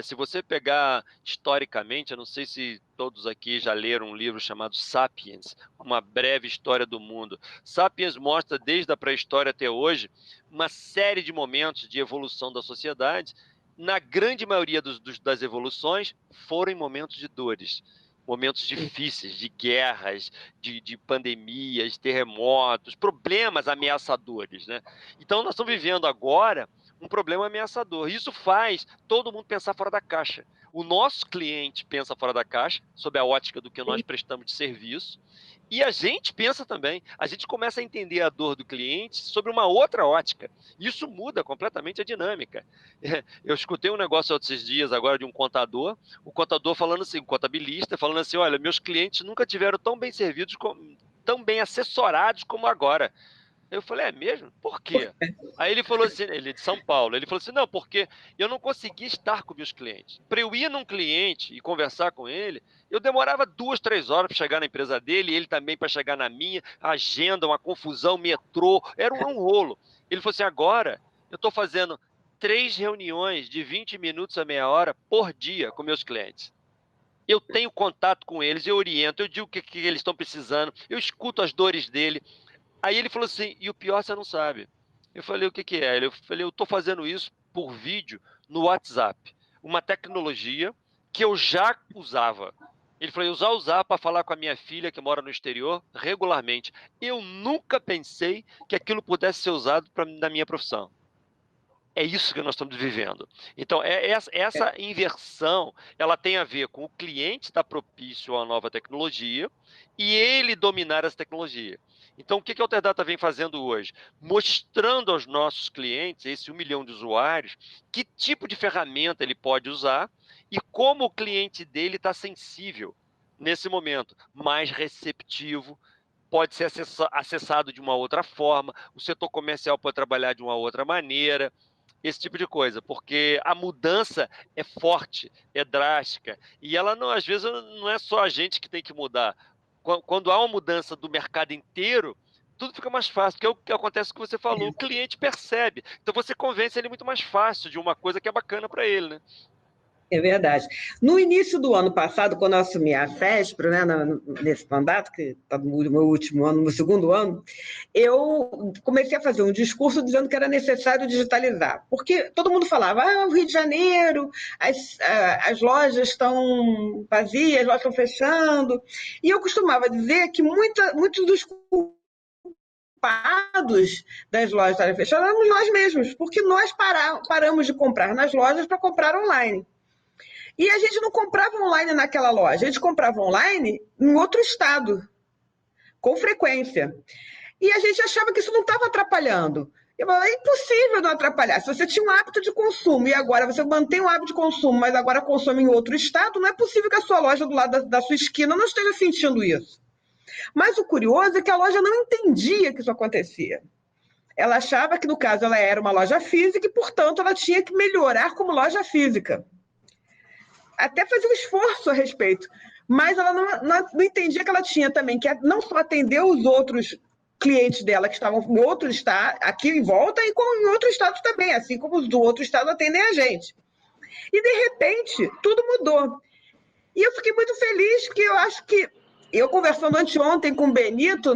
Speaker 2: Se você pegar historicamente, eu não sei se todos aqui já leram um livro chamado Sapiens, Uma Breve História do Mundo. Sapiens mostra, desde a pré-história até hoje, uma série de momentos de evolução da sociedade. Na grande maioria das evoluções, foram em momentos de dores, momentos difíceis, de guerras, de pandemias, terremotos, problemas ameaçadores, né? Então, nós estamos vivendo agora um problema ameaçador. Isso faz todo mundo pensar fora da caixa. O nosso cliente pensa fora da caixa, sob a ótica do que nós prestamos de serviço, e a gente pensa também, a gente começa a entender a dor do cliente sobre uma outra ótica. Isso muda completamente a dinâmica. Eu escutei um negócio esses dias agora de um contador, o contador falando assim, um contabilista, falando assim, olha, meus clientes nunca tiveram tão bem servidos, tão bem assessorados como agora. Eu falei, é mesmo? Por quê? Aí ele falou assim, ele é de São Paulo, ele falou assim, não, porque eu não conseguia estar com meus clientes. Para eu ir num cliente e conversar com ele, eu demorava 2, 3 horas para chegar na empresa dele, ele também para chegar na minha, agenda, uma confusão, metrô, era um rolo. Ele falou assim, agora eu estou fazendo 3 reuniões de 20 minutos a meia hora por dia com meus clientes. Eu tenho contato com eles, eu oriento, eu digo o que eles estão precisando, eu escuto as dores dele. Aí ele falou assim, e o pior você não sabe. Eu falei, o que que é? Eu falei, eu estou fazendo isso por vídeo no WhatsApp. Uma tecnologia que eu já usava. Ele falou, eu já usava para falar com a minha filha, que mora no exterior, regularmente. Eu nunca pensei que aquilo pudesse ser usado na minha profissão. É isso que nós estamos vivendo. Então, essa inversão, ela tem a ver com o cliente estar propício à nova tecnologia e ele dominar essa tecnologia. Então, o que a Alterdata vem fazendo hoje? Mostrando aos nossos clientes, esse 1 milhão de usuários, que tipo de ferramenta ele pode usar e como o cliente dele está sensível nesse momento, mais receptivo, pode ser acessado de uma outra forma, o setor comercial pode trabalhar de uma outra maneira, esse tipo de coisa, porque a mudança é forte, é drástica, e ela não, às vezes não é só a gente que tem que mudar. Quando há uma mudança do mercado inteiro, tudo fica mais fácil, porque é o que acontece que você falou, o cliente percebe, então você convence ele muito mais fácil de uma coisa que é bacana para ele, né?
Speaker 1: É verdade. No início do ano passado, quando eu assumi a FESPRO, né, nesse mandato, que está no meu último ano, no segundo ano, eu comecei a fazer um discurso dizendo que era necessário digitalizar. Porque todo mundo falava, o Rio de Janeiro, as lojas estão vazias, as lojas estão fechando. E eu costumava dizer que muitos dos culpados das lojas estarem fechadas éramos nós mesmos, porque nós paramos de comprar nas lojas para comprar online. E a gente não comprava online naquela loja, a gente comprava online em outro estado, com frequência. E a gente achava que isso não estava atrapalhando. Eu falei, é impossível não atrapalhar. Se você tinha um hábito de consumo e agora você mantém um hábito de consumo, mas agora consome em outro estado, não é possível que a sua loja do lado da sua esquina não esteja sentindo isso. Mas o curioso é que a loja não entendia que isso acontecia. Ela achava que, no caso, ela era uma loja física e, portanto, ela tinha que melhorar como loja física. Até fazer um esforço a respeito, mas ela não entendia que ela tinha também que não só atender os outros clientes dela que estavam em outro estado, aqui em volta, e como em outro estado também, assim como os do outro estado atendem a gente. E, de repente, tudo mudou. E eu fiquei muito feliz, porque eu acho que eu conversando anteontem com o Benito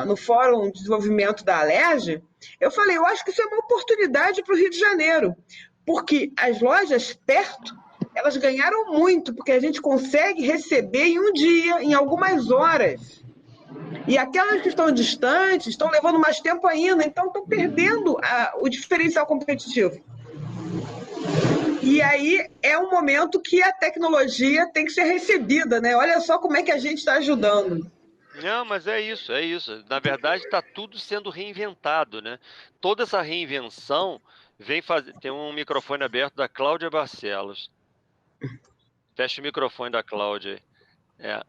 Speaker 1: no Fórum de Desenvolvimento da Alerj, eu falei, eu acho que isso é uma oportunidade para o Rio de Janeiro, porque as lojas perto, elas ganharam muito, porque a gente consegue receber em um dia, em algumas horas. E aquelas que estão distantes estão levando mais tempo ainda, então estão perdendo o diferencial competitivo. E aí é um momento que a tecnologia tem que ser recebida, né? Olha só como é que a gente está ajudando.
Speaker 2: Não, mas é isso, é isso. Na verdade, está tudo sendo reinventado, né? Toda essa reinvenção vem fazer. Tem um microfone aberto da Cláudia Barcelos. Fecha o microfone da Cláudia. É.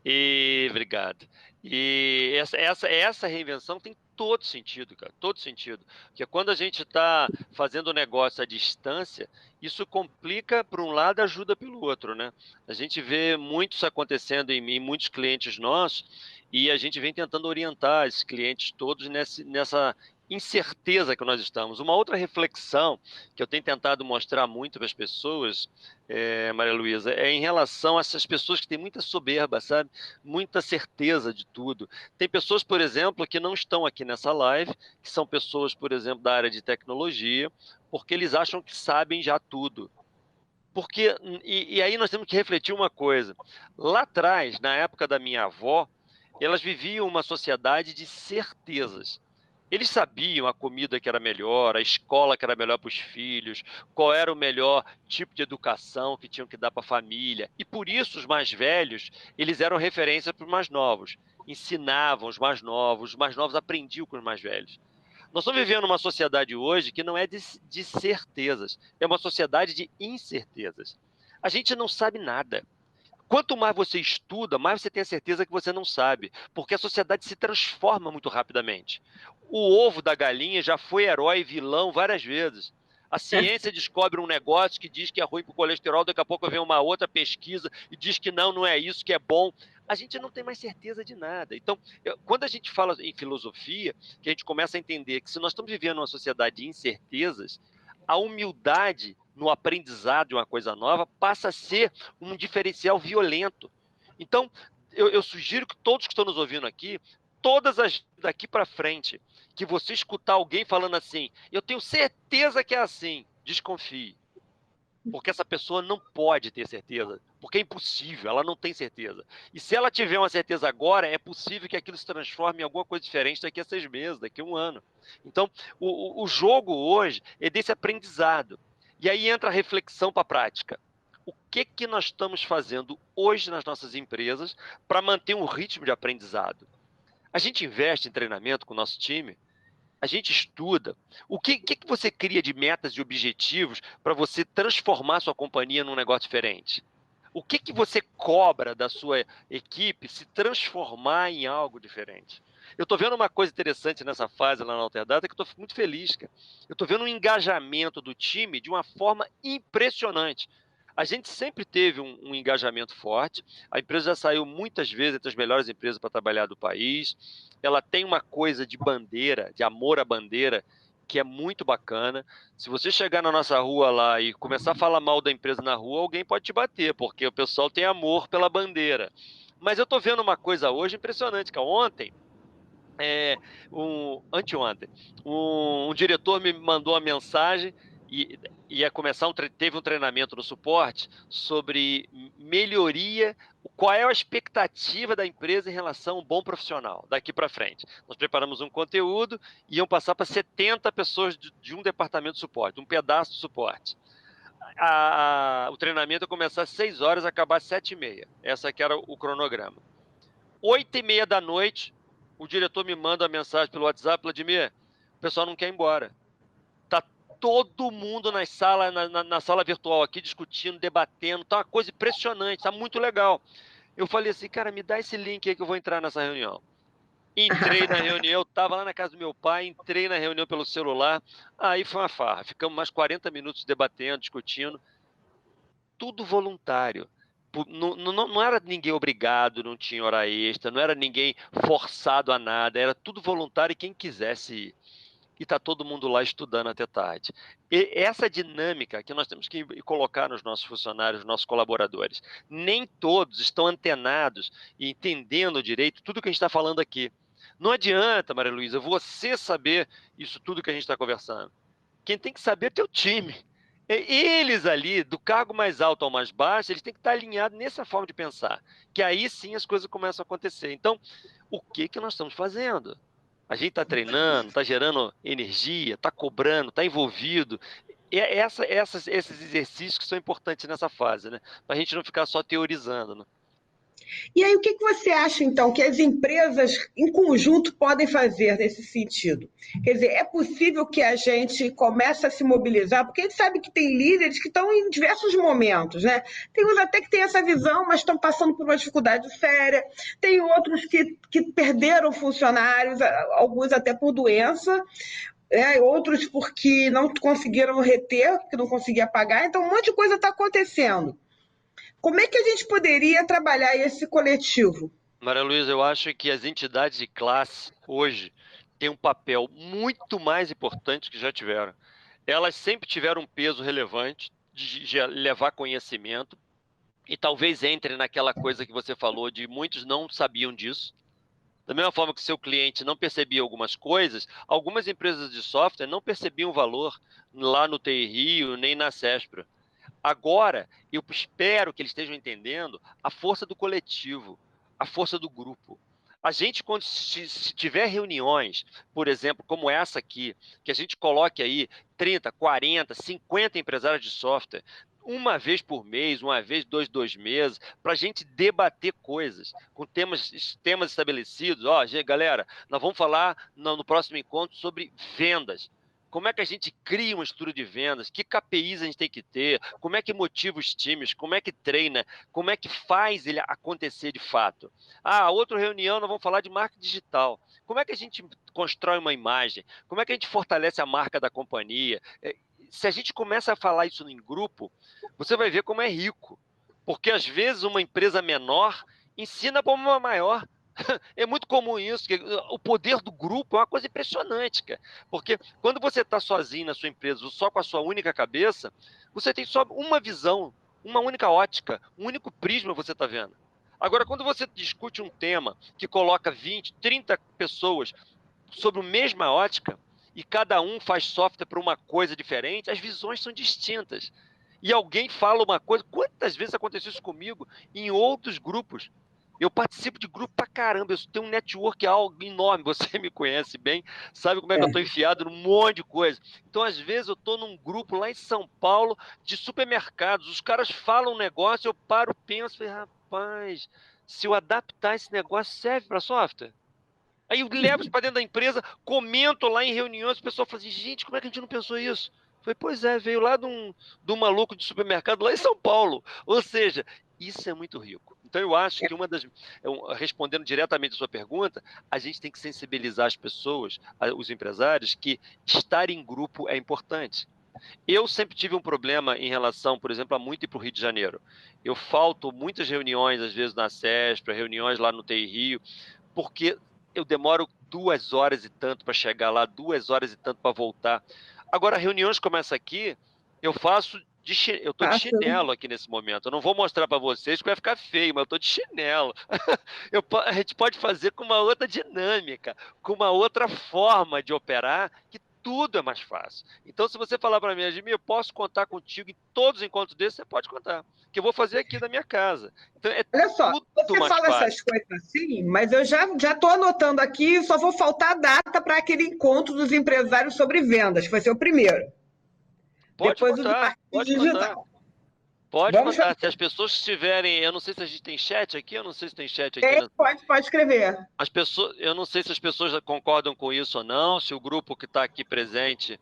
Speaker 2: E obrigado. E essa reinvenção tem todo sentido, cara, todo sentido. Porque quando a gente está fazendo o negócio à distância, isso complica por um lado, ajuda pelo outro, né? A gente vê muito isso acontecendo em muitos clientes nossos e a gente vem tentando orientar esses clientes todos nessa incerteza que nós estamos. Uma outra reflexão que eu tenho tentado mostrar muito para as pessoas, Maria Luísa, é em relação a essas pessoas que têm muita soberba, sabe? Muita certeza de tudo. Tem pessoas, por exemplo, que não estão aqui nessa live, que são pessoas, por exemplo, da área de tecnologia, porque eles acham que sabem já tudo. Porque, e aí nós temos que refletir uma coisa. Lá atrás, na época da minha avó, elas viviam uma sociedade de certezas. Eles sabiam a comida que era melhor, a escola que era melhor para os filhos, qual era o melhor tipo de educação que tinham que dar para a família. E por isso os mais velhos, eles eram referência para os mais novos. Ensinavam os mais novos aprendiam com os mais velhos. Nós estamos vivendo uma sociedade hoje que não é de certezas, é uma sociedade de incertezas. A gente não sabe nada. Quanto mais você estuda, mais você tem a certeza que você não sabe, porque a sociedade se transforma muito rapidamente. O ovo da galinha já foi herói e vilão várias vezes. A ciência descobre um negócio que diz que é ruim para o colesterol, daqui a pouco vem uma outra pesquisa e diz que não é isso, que é bom. A gente não tem mais certeza de nada. Então, quando a gente fala em filosofia, que a gente começa a entender que se nós estamos vivendo uma sociedade de incertezas, a humildade no aprendizado de uma coisa nova passa a ser um diferencial violento. Então, eu sugiro que todos que estão nos ouvindo aqui, todas as daqui para frente, que você escutar alguém falando assim, eu tenho certeza que é assim, desconfie. Porque essa pessoa não pode ter certeza, porque é impossível, ela não tem certeza. E se ela tiver uma certeza agora, é possível que aquilo se transforme em alguma coisa diferente daqui a 6 meses, daqui a 1 ano. Então, o jogo hoje é desse aprendizado. E aí entra a reflexão para a prática. O que nós estamos fazendo hoje nas nossas empresas para manter um ritmo de aprendizado? A gente investe em treinamento com o nosso time, a gente estuda. O que você cria de metas e objetivos para você transformar sua companhia num negócio diferente? O que você cobra da sua equipe se transformar em algo diferente? Eu estou vendo uma coisa interessante nessa fase lá na Alterdata que eu estou muito feliz, cara. Eu estou vendo um engajamento do time de uma forma impressionante. A gente sempre teve um engajamento forte. A empresa já saiu muitas vezes entre as melhores empresas para trabalhar do país. Ela tem uma coisa de bandeira, de amor à bandeira, que é muito bacana. Se você chegar na nossa rua lá e começar a falar mal da empresa na rua, alguém pode te bater, porque o pessoal tem amor pela bandeira. Mas eu estou vendo uma coisa hoje impressionante, que ontem, anteontem, um diretor me mandou uma mensagem e ia começar teve um treinamento no suporte sobre melhoria, qual é a expectativa da empresa em relação a um bom profissional daqui para frente. Nós preparamos um conteúdo e iam passar para 70 pessoas de um departamento de suporte, um pedaço de suporte. O treinamento ia começar às 6 horas, acabar às 7h30. Essa aqui era o cronograma. 8h30 da noite, o diretor me manda uma mensagem pelo WhatsApp, Vladimir, o pessoal não quer ir embora. Tá todo mundo na sala virtual aqui, discutindo, debatendo, tá uma coisa impressionante, tá muito legal. Eu falei assim, cara, me dá esse link aí que eu vou entrar nessa reunião. Entrei na reunião, estava lá na casa do meu pai, entrei na reunião pelo celular, aí foi uma farra. Ficamos mais 40 minutos debatendo, discutindo, tudo voluntário. Não era ninguém obrigado, não tinha hora extra, não era ninguém forçado a nada, era tudo voluntário e quem quisesse ir. E está todo mundo lá estudando até tarde. E essa dinâmica que nós temos que colocar nos nossos funcionários, nos nossos colaboradores. Nem todos estão antenados e entendendo direito tudo que a gente está falando aqui. Não adianta, Maria Luísa, você saber isso tudo que a gente está conversando. Quem tem que saber é teu time. Eles ali, do cargo mais alto ao mais baixo, eles têm que estar alinhados nessa forma de pensar. Que aí sim as coisas começam a acontecer. Então, o que nós estamos fazendo? A gente está treinando, está gerando energia, está cobrando, está envolvido. Esses exercícios que são importantes nessa fase, né? Para a gente não ficar só teorizando, né?
Speaker 1: E aí, o que você acha, então, que as empresas em conjunto podem fazer nesse sentido? Quer dizer, é possível que a gente comece a se mobilizar, porque a gente sabe que tem líderes que estão em diversos momentos, né? Tem uns até que têm essa visão, mas estão passando por uma dificuldade séria. Tem outros que perderam funcionários, alguns até por doença, outros porque não conseguiram reter, porque não conseguia pagar. Então, um monte de coisa está acontecendo. Como é que a gente poderia trabalhar esse coletivo?
Speaker 2: Maria Luísa, eu acho que as entidades de classe hoje têm um papel muito mais importante que já tiveram. Elas sempre tiveram um peso relevante de levar conhecimento e talvez entre naquela coisa que você falou de muitos não sabiam disso. Da mesma forma que seu cliente não percebia algumas coisas, algumas empresas de software não percebiam o valor lá no TI Rio nem na Sespra. Agora, eu espero que eles estejam entendendo a força do coletivo, a força do grupo. A gente, quando se tiver reuniões, por exemplo, como essa aqui, que a gente coloque aí 30, 40, 50 empresários de software, uma vez por mês, uma vez, dois meses, para a gente debater coisas, com temas estabelecidos. Ó, galera, nós vamos falar no próximo encontro sobre vendas. Como é que a gente cria uma estrutura de vendas? Que KPIs a gente tem que ter? Como é que motiva os times? Como é que treina? Como é que faz ele acontecer de fato? Ah, outra reunião, nós vamos falar de marketing digital. Como é que a gente constrói uma imagem? Como é que a gente fortalece a marca da companhia? Se a gente começa a falar isso em grupo, você vai ver como é rico. Porque às vezes uma empresa menor ensina para uma maior. É muito comum isso, que o poder do grupo é uma coisa impressionante, cara. Porque quando você está sozinho na sua empresa, só com a sua única cabeça, você tem só uma visão, uma única ótica, um único prisma você está vendo. Agora, quando você discute um tema que coloca 20, 30 pessoas sobre a mesma ótica, e cada um faz software para uma coisa diferente, as visões são distintas. E alguém fala uma coisa, quantas vezes aconteceu isso comigo em outros grupos? Eu participo de grupo pra caramba, eu tenho um network algo enorme, você me conhece bem, sabe como é que eu estou enfiado num monte de coisa. Então, às vezes, eu estou num grupo lá em São Paulo de supermercados, os caras falam um negócio, eu paro, penso, falei, rapaz, se eu adaptar esse negócio, serve para software? Aí eu levo isso para dentro da empresa, comento lá em reuniões, o pessoal fala assim, gente, como é que a gente não pensou isso? Eu falei, pois é, veio lá de um maluco de supermercado lá em São Paulo. Ou seja, isso é muito rico. Então eu acho que respondendo diretamente a sua pergunta, a gente tem que sensibilizar as pessoas, os empresários, que estar em grupo é importante. Eu sempre tive um problema em relação, por exemplo, a muito ir para o Rio de Janeiro. Eu falto muitas reuniões, às vezes na CESP, reuniões lá no TI Rio, porque eu demoro 2 horas e tanto para chegar lá, 2 horas e tanto para voltar. Agora, reuniões como essa aqui, eu faço eu estou de chinelo aqui nesse momento. Eu não vou mostrar para vocês que vai ficar feio, mas eu estou de chinelo. A gente pode fazer com uma outra dinâmica, com uma outra forma de operar, que tudo é mais fácil. Então, se você falar para mim, Admir, eu posso contar contigo em todos os encontros desses, você pode contar. Que eu vou fazer aqui da minha casa. Então, é
Speaker 1: Olha só,
Speaker 2: tudo
Speaker 1: você
Speaker 2: mais
Speaker 1: fala
Speaker 2: fácil.
Speaker 1: essas coisas assim, mas eu já estou anotando aqui, só vou faltar a data para aquele encontro dos empresários sobre vendas, que vai ser o primeiro.
Speaker 2: Pode
Speaker 1: Depois o do
Speaker 2: contar,
Speaker 1: marketing
Speaker 2: pode contar.
Speaker 1: digital.
Speaker 2: Pode
Speaker 1: Vamos
Speaker 2: contar.
Speaker 1: fazer.
Speaker 2: Se as pessoas estiverem. Eu não sei se a gente tem chat aqui, eu não sei se tem chat aqui.
Speaker 1: Pode escrever.
Speaker 2: As pessoas, eu não sei se as pessoas concordam com isso ou não, se o grupo que está aqui presente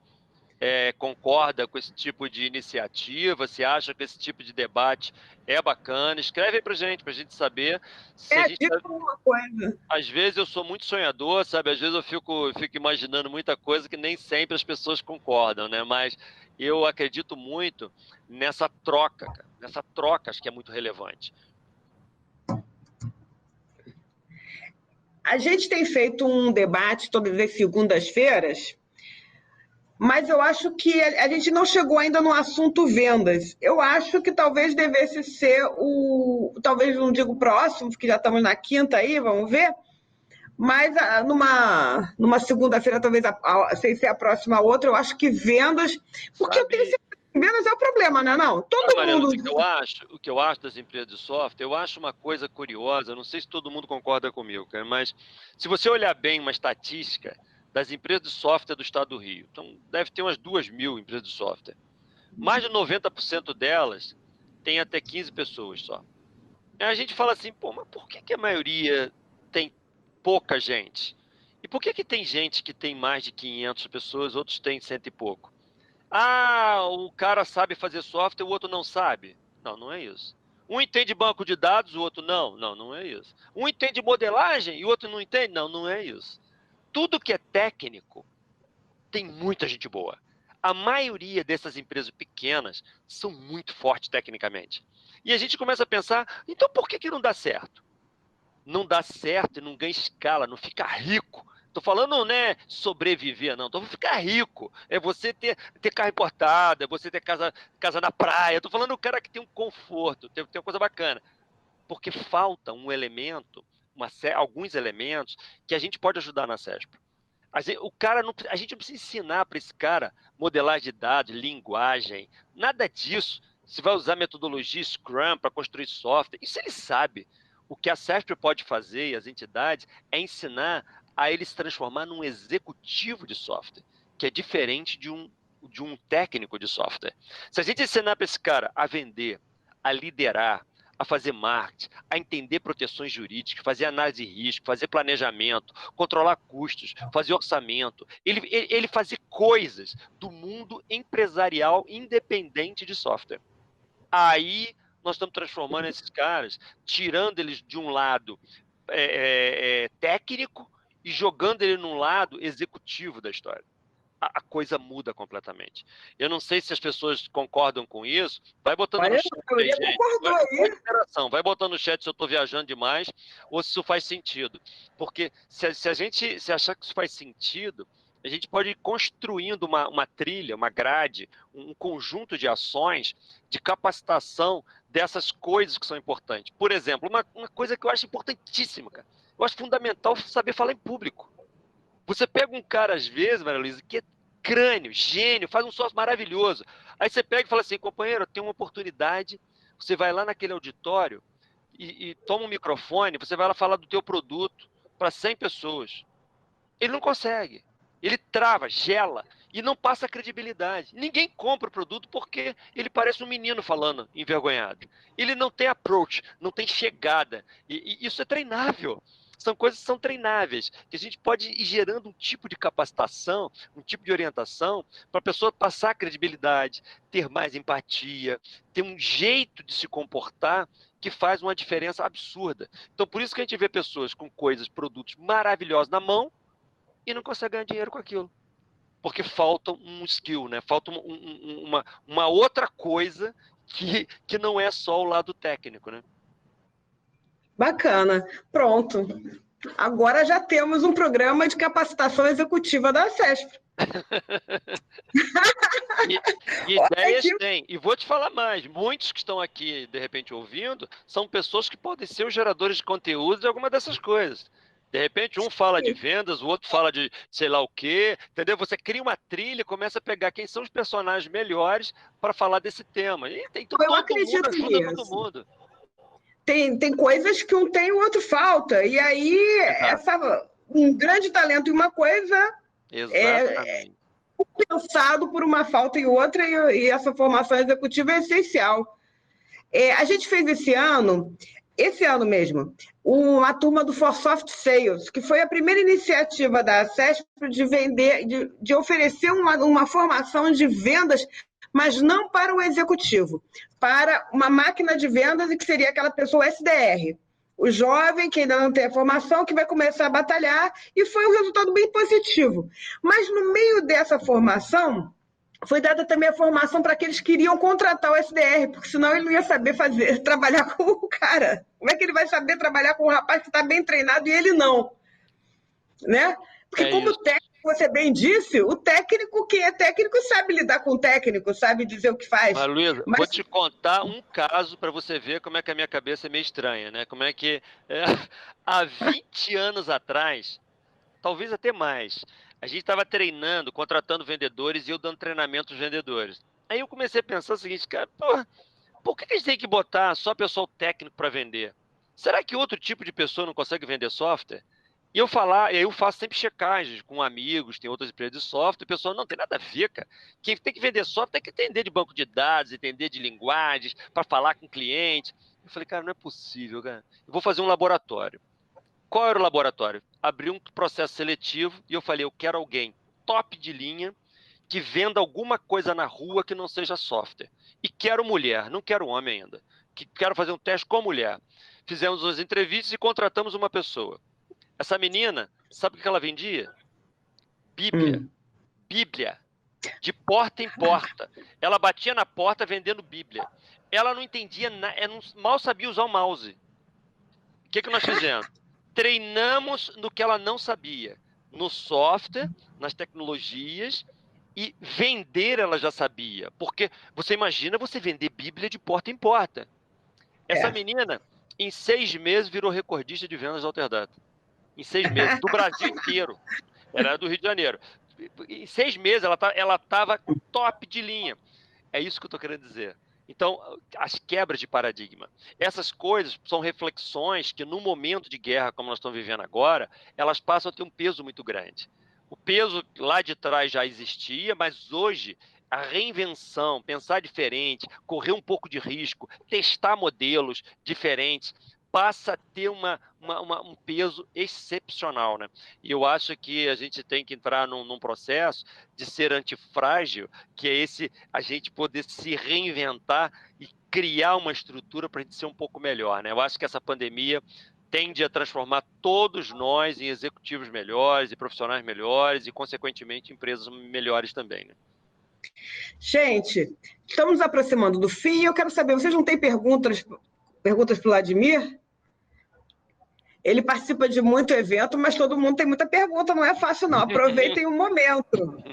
Speaker 2: concorda com esse tipo de iniciativa, se acha que esse tipo de debate é bacana. Escreve aí para a gente saber se a gente.
Speaker 1: Diga alguma coisa.
Speaker 2: Às vezes eu sou muito sonhador, sabe? Às vezes eu fico imaginando muita coisa que nem sempre as pessoas concordam, né? Mas eu acredito muito nessa troca, cara. Nessa troca acho que é muito relevante.
Speaker 1: A gente tem feito um debate todas as segundas-feiras, mas eu acho que a gente não chegou ainda no assunto vendas. Eu acho que talvez devesse ser talvez não digo próximo, porque já estamos na quinta aí, vamos ver. Mas numa segunda-feira, talvez sem ser a próxima outra, eu acho que vendas. Porque eu tenho certeza que vendas é o problema, né? Não, todo mundo.
Speaker 2: O que eu acho das empresas de software, eu acho uma coisa curiosa, não sei se todo mundo concorda comigo, cara, mas se você olhar bem uma estatística das empresas de software do estado do Rio, então deve ter umas 2.000 empresas de software. Mais de 90% delas tem até 15 pessoas só. Aí a gente fala assim, pô, mas por que a maioria tem pouca gente? E por que tem gente que tem mais de 500 pessoas, outros têm cento e pouco? Ah, o cara sabe fazer software, o outro não sabe. Não, não é isso. Um entende banco de dados, o outro não. Não, não é isso. Um entende modelagem e o outro não entende. Não, não é isso. Tudo que é técnico tem muita gente boa. A maioria dessas empresas pequenas são muito fortes tecnicamente. E a gente começa a pensar, então por que não dá certo? Não dá certo e não ganha escala, não fica rico. Tô falando, né, sobreviver, não. Tô falando ficar rico. É você ter carro importado, é você ter casa na praia. Tô falando o cara que tem um conforto, tem uma coisa bacana. Porque falta um elemento, alguns elementos, que a gente pode ajudar na CESP. O cara não, a gente não precisa ensinar para esse cara modelagem de dados, linguagem, nada disso. Se vai usar metodologia Scrum para construir software, isso ele sabe. O que a CESP pode fazer e as entidades é ensinar a ele se transformar num executivo de software, que é diferente de um técnico de software. Se a gente ensinar para esse cara a vender, a liderar, a fazer marketing, a entender proteções jurídicas, fazer análise de risco, fazer planejamento, controlar custos, fazer orçamento, ele fazer coisas do mundo empresarial independente de software. Aí nós estamos transformando esses caras, tirando eles de um lado técnico e jogando ele num lado executivo da história. A coisa muda completamente. Eu não sei se as pessoas concordam com isso. Vai botando no
Speaker 1: Olha,
Speaker 2: chat
Speaker 1: a
Speaker 2: aí,
Speaker 1: maioria
Speaker 2: gente.
Speaker 1: concordou
Speaker 2: Faz
Speaker 1: aí.
Speaker 2: interação. Vai botando no chat se eu estou viajando demais ou se isso faz sentido. Porque se a gente se achar que isso faz sentido, a gente pode ir construindo uma trilha, uma grade, um conjunto de ações de capacitação dessas coisas que são importantes. Por exemplo, uma coisa que eu acho importantíssima, cara. Eu acho fundamental saber falar em público. Você pega um cara, às vezes, Maria Luísa, que é crânio, gênio, faz um sócio maravilhoso. Aí você pega e fala assim, companheiro, tem uma oportunidade, você vai lá naquele auditório e toma um microfone, você vai lá falar do teu produto para 100 pessoas. Ele não consegue. Ele trava, gela e não passa credibilidade. Ninguém compra o produto porque ele parece um menino falando envergonhado. Ele não tem approach, não tem chegada. E isso é treinável. São coisas que são treináveis, que a gente pode ir gerando um tipo de capacitação, um tipo de orientação, para a pessoa passar credibilidade, ter mais empatia, ter um jeito de se comportar que faz uma diferença absurda. Então, por isso que a gente vê pessoas com coisas, produtos maravilhosos na mão, e não consegue ganhar dinheiro com aquilo. Porque falta um skill, né? Falta uma outra coisa que não é só o lado técnico, né?
Speaker 1: Bacana. Pronto. Agora já temos um programa de capacitação executiva da CESP.
Speaker 2: E
Speaker 1: Olha
Speaker 2: ideias
Speaker 1: que
Speaker 2: tem. E vou te falar mais: muitos que estão aqui, de repente, ouvindo, são pessoas que podem ser os geradores de conteúdo de alguma dessas coisas. De repente, um fala de vendas, o outro fala de sei lá o quê, entendeu? Você cria uma trilha e começa a pegar quem são os personagens melhores para falar desse tema. E então
Speaker 1: eu
Speaker 2: todo mundo
Speaker 1: acredito
Speaker 2: ajuda todo
Speaker 1: nisso.
Speaker 2: mundo.
Speaker 1: Tem coisas que um tem e o outro falta. E aí,
Speaker 2: Exato.
Speaker 1: um grande talento em uma coisa é
Speaker 2: Exatamente.
Speaker 1: compensado por uma falta em outra, e essa formação executiva é essencial. A gente fez esse ano mesmo, uma turma do For Soft Sales, que foi a primeira iniciativa da CESP de vender, de oferecer uma formação de vendas, mas não para o executivo, para uma máquina de vendas, e que seria aquela pessoa SDR. O jovem que ainda não tem a formação, que vai começar a batalhar, e foi um resultado bem positivo. Mas no meio dessa formação, foi dada também a formação para aqueles que queriam contratar o SDR, porque senão ele não ia saber trabalhar com o cara. Como é que ele vai saber trabalhar com um rapaz que está bem treinado e ele não? Né? Porque
Speaker 2: É
Speaker 1: como
Speaker 2: isso.
Speaker 1: técnico, você bem disse, o técnico, quem é técnico, sabe lidar com o técnico, sabe dizer o que
Speaker 2: Mas,
Speaker 1: faz.
Speaker 2: Luísa, vou
Speaker 1: Mas
Speaker 2: te contar um caso para você ver como é que a minha cabeça é meio estranha, né? Como é que há 20 anos atrás, talvez até mais, a gente estava treinando, contratando vendedores e eu dando treinamento aos vendedores. Aí eu comecei a pensar o seguinte, cara, porra, por que a gente tem que botar só pessoal técnico para vender? Será que outro tipo de pessoa não consegue vender software? E aí eu faço sempre checagens com amigos, tem outras empresas de software, o pessoal não tem nada a ver, cara. Quem tem que vender software tem que entender de banco de dados, entender de linguagens, para falar com o cliente. Eu falei, cara, não é possível, cara. Eu vou fazer um laboratório. Qual era o laboratório? Abri um processo seletivo e eu falei, eu quero alguém top de linha que venda alguma coisa na rua que não seja software. E quero mulher, não quero homem ainda. Quero fazer um teste com mulher. Fizemos as entrevistas e contratamos uma pessoa. Essa menina, sabe o que ela vendia? Bíblia. Bíblia. De porta em porta. Ela batia na porta vendendo Bíblia. Ela não entendia nada, mal sabia usar o mouse. O que nós fizemos? Treinamos no que ela não sabia. No software, nas tecnologias, e vender ela já sabia. Porque você imagina você vender Bíblia de porta em porta. Essa menina, em 6 meses, virou recordista de vendas da Alterdata. Em 6 meses, do Brasil inteiro. Era do Rio de Janeiro. Em 6 meses, ela estava top de linha. É isso que eu estou querendo dizer. Então, as quebras de paradigma. Essas coisas são reflexões que, no momento de guerra, como nós estamos vivendo agora, elas passam a ter um peso muito grande. O peso lá de trás já existia, mas hoje a reinvenção, pensar diferente, correr um pouco de risco, testar modelos diferentes, passa a ter um peso excepcional, né? E eu acho que a gente tem que entrar num processo de ser antifrágil, que é a gente poder se reinventar e criar uma estrutura para a gente ser um pouco melhor, né? Eu acho que essa pandemia tende a transformar todos nós em executivos melhores, e profissionais melhores, e, consequentemente, empresas melhores também, né?
Speaker 1: Gente, estamos nos aproximando do fim. Eu quero saber, vocês não têm perguntas para o Vladimir? Ele participa de muito evento, mas todo mundo tem muita pergunta, não é fácil, não. Aproveitem o momento.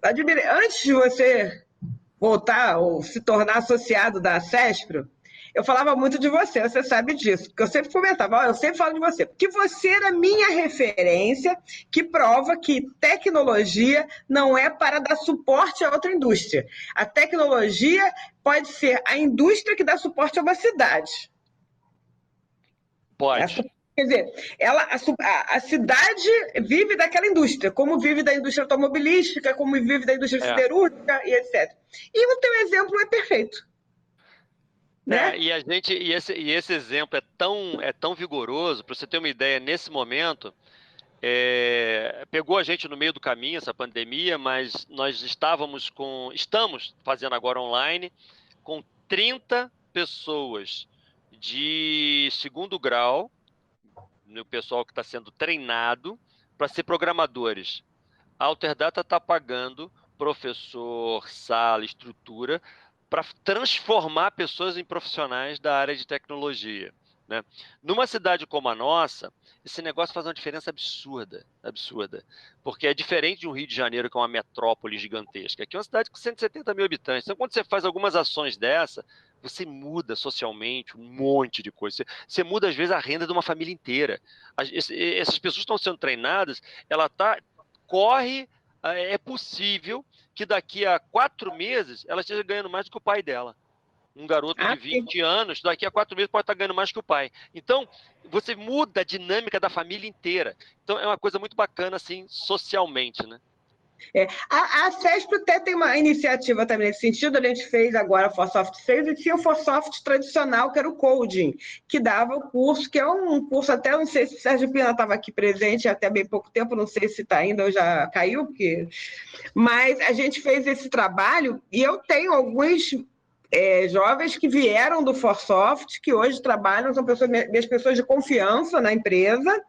Speaker 1: Vladimir, antes de você voltar ou se tornar associado da CESPRO, eu falava muito de você sabe disso, porque eu sempre comentava, eu sempre falo de você, porque você era minha referência que prova que tecnologia não é para dar suporte a outra indústria. A tecnologia pode ser a indústria que dá suporte a uma cidade.
Speaker 2: Pode.
Speaker 1: Quer dizer, a cidade vive daquela indústria, como vive da indústria automobilística, como vive da indústria siderúrgica e etc. E o teu exemplo é perfeito. Né?
Speaker 2: E esse exemplo é tão vigoroso, para você ter uma ideia, nesse momento, pegou a gente no meio do caminho essa pandemia, mas nós estamos fazendo agora online, com 30 pessoas de segundo grau, no pessoal que está sendo treinado para ser programadores. A Alterdata está pagando professor, sala, estrutura, para transformar pessoas em profissionais da área de tecnologia, né? Numa cidade como a nossa, esse negócio faz uma diferença absurda, absurda, porque é diferente de um Rio de Janeiro, que é uma metrópole gigantesca. Aqui é uma cidade com 170 mil habitantes. Então, quando você faz algumas ações dessa, você muda socialmente um monte de coisa. Você muda, às vezes, a renda de uma família inteira. Essas pessoas estão sendo treinadas, é possível que daqui a 4 meses ela esteja ganhando mais do que o pai dela. Um garoto de 20 anos, daqui a 4 meses pode estar ganhando mais que o pai. Então, você muda a dinâmica da família inteira. Então, é uma coisa muito bacana, assim, socialmente, né?
Speaker 1: A CESP até tem uma iniciativa também nesse sentido. A gente fez agora a ForSoft 6 e tinha o ForSoft tradicional, que era o Coding, que dava o curso, que é um curso, até não sei se o Sérgio Pina estava aqui presente até bem pouco tempo, não sei se está ainda ou já caiu, mas a gente fez esse trabalho e eu tenho alguns jovens que vieram do ForSoft, que hoje trabalham, são minhas pessoas de confiança na empresa.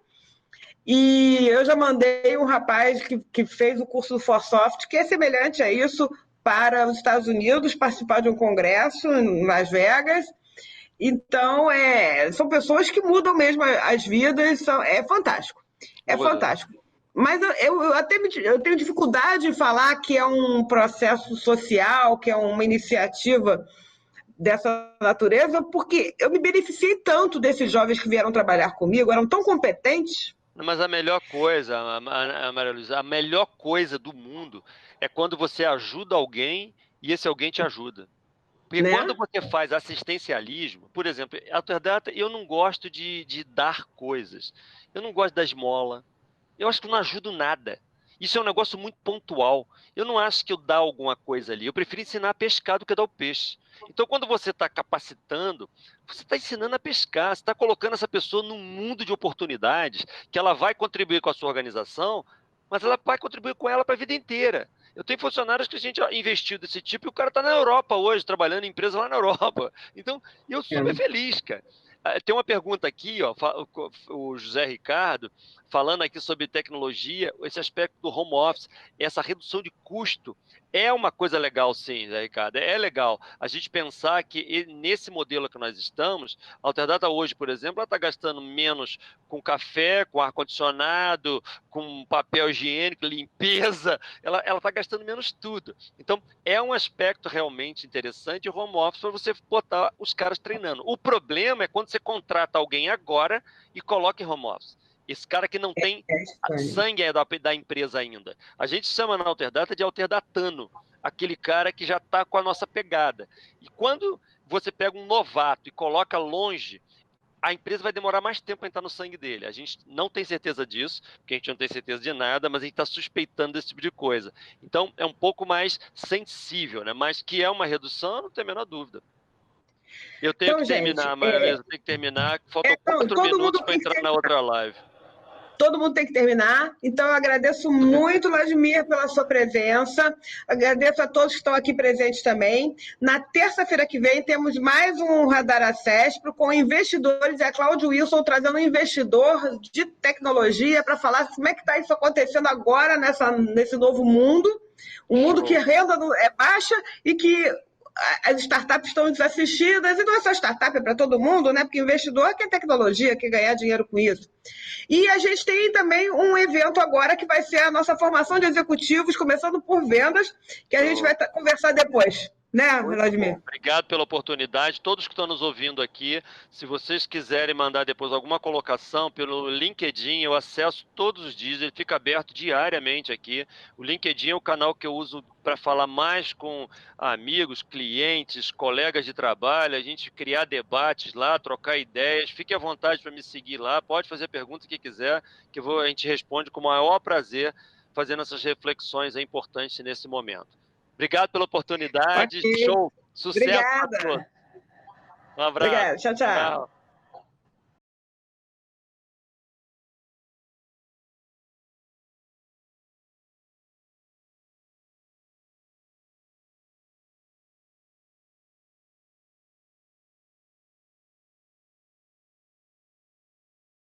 Speaker 1: E eu já mandei um rapaz que fez o curso do ForSoft, que é semelhante a isso, para os Estados Unidos, participar de um congresso em Las Vegas. Então, são pessoas que mudam mesmo as vidas, é fantástico. É fantástico. Mas eu tenho dificuldade em falar que é um processo social, que é uma iniciativa dessa natureza, porque eu me beneficiei tanto desses jovens que vieram trabalhar comigo, eram tão competentes.
Speaker 2: Mas a melhor coisa, Maria Luísa, a melhor coisa do mundo é quando você ajuda alguém e esse alguém te ajuda. Porque quando você faz assistencialismo, por exemplo, a Alterdata, eu não gosto de dar coisas. Eu não gosto da esmola. Eu acho que não ajudo nada. Isso é um negócio muito pontual. Eu não acho que eu dar alguma coisa ali. Eu prefiro ensinar a pescar do que dar o peixe. Então, quando você está capacitando, você está ensinando a pescar, você está colocando essa pessoa num mundo de oportunidades que ela vai contribuir com a sua organização, mas ela vai contribuir com ela para a vida inteira. Eu tenho funcionários que a gente investiu desse tipo e o cara está na Europa hoje, trabalhando em empresa lá na Europa. Então, eu super feliz, cara. Tem uma pergunta aqui, ó, o José Ricardo, falando aqui sobre tecnologia, esse aspecto do home office, essa redução de custo é uma coisa legal, sim, José Ricardo, é legal. A gente pensar que nesse modelo que nós estamos, a Alterdata hoje, por exemplo, ela está gastando menos com café, com ar-condicionado, com papel higiênico, limpeza, ela está gastando menos tudo. Então, é um aspecto realmente interessante o home office para você botar os caras treinando. O problema é quando você contrata alguém agora e coloca em home office. Esse cara que não tem sangue da empresa ainda. A gente chama na Alterdata de alterdatano, aquele cara que já está com a nossa pegada. E quando você pega um novato e coloca longe, a empresa vai demorar mais tempo para entrar no sangue dele. A gente não tem certeza disso, porque a gente não tem certeza de nada, mas a gente está suspeitando desse tipo de coisa. Então, é um pouco mais sensível, né? Mas que é uma redução, não tem a menor dúvida. Eu tenho
Speaker 1: Então,
Speaker 2: que terminar, Maria Luísa, tenho que terminar. Faltam 4 minutos para entrar na outra live.
Speaker 1: Todo mundo tem que terminar. Então, eu agradeço muito, Vladimir, pela sua presença. Agradeço a todos que estão aqui presentes também. Na terça-feira que vem, temos mais um Radar Acespro com investidores. É a Cláudio Wilson trazendo um investidor de tecnologia para falar como é que está isso acontecendo agora nesse novo mundo. Um mundo que a renda é baixa e que as startups estão desassistidas, e não é só startup, é para todo mundo, né? Porque investidor quer tecnologia, quer ganhar dinheiro com isso. E a gente tem também um evento agora que vai ser a nossa formação de executivos, começando por vendas, que a gente vai conversar depois. Né, Vladimir?
Speaker 2: Obrigado pela oportunidade. Todos que estão nos ouvindo aqui, se vocês quiserem mandar depois alguma colocação pelo LinkedIn, eu acesso todos os dias, ele fica aberto diariamente aqui. O LinkedIn é o canal que eu uso para falar mais com amigos, clientes, colegas de trabalho, a gente criar debates lá, trocar ideias. Fique à vontade para me seguir lá, pode fazer a pergunta que quiser, que a gente responde com o maior prazer, fazendo essas reflexões importantes nesse momento. Obrigado pela oportunidade. Okay. Show. Sucesso.
Speaker 1: Obrigada.
Speaker 2: Um abraço.
Speaker 1: Obrigada. Tchau, tchau.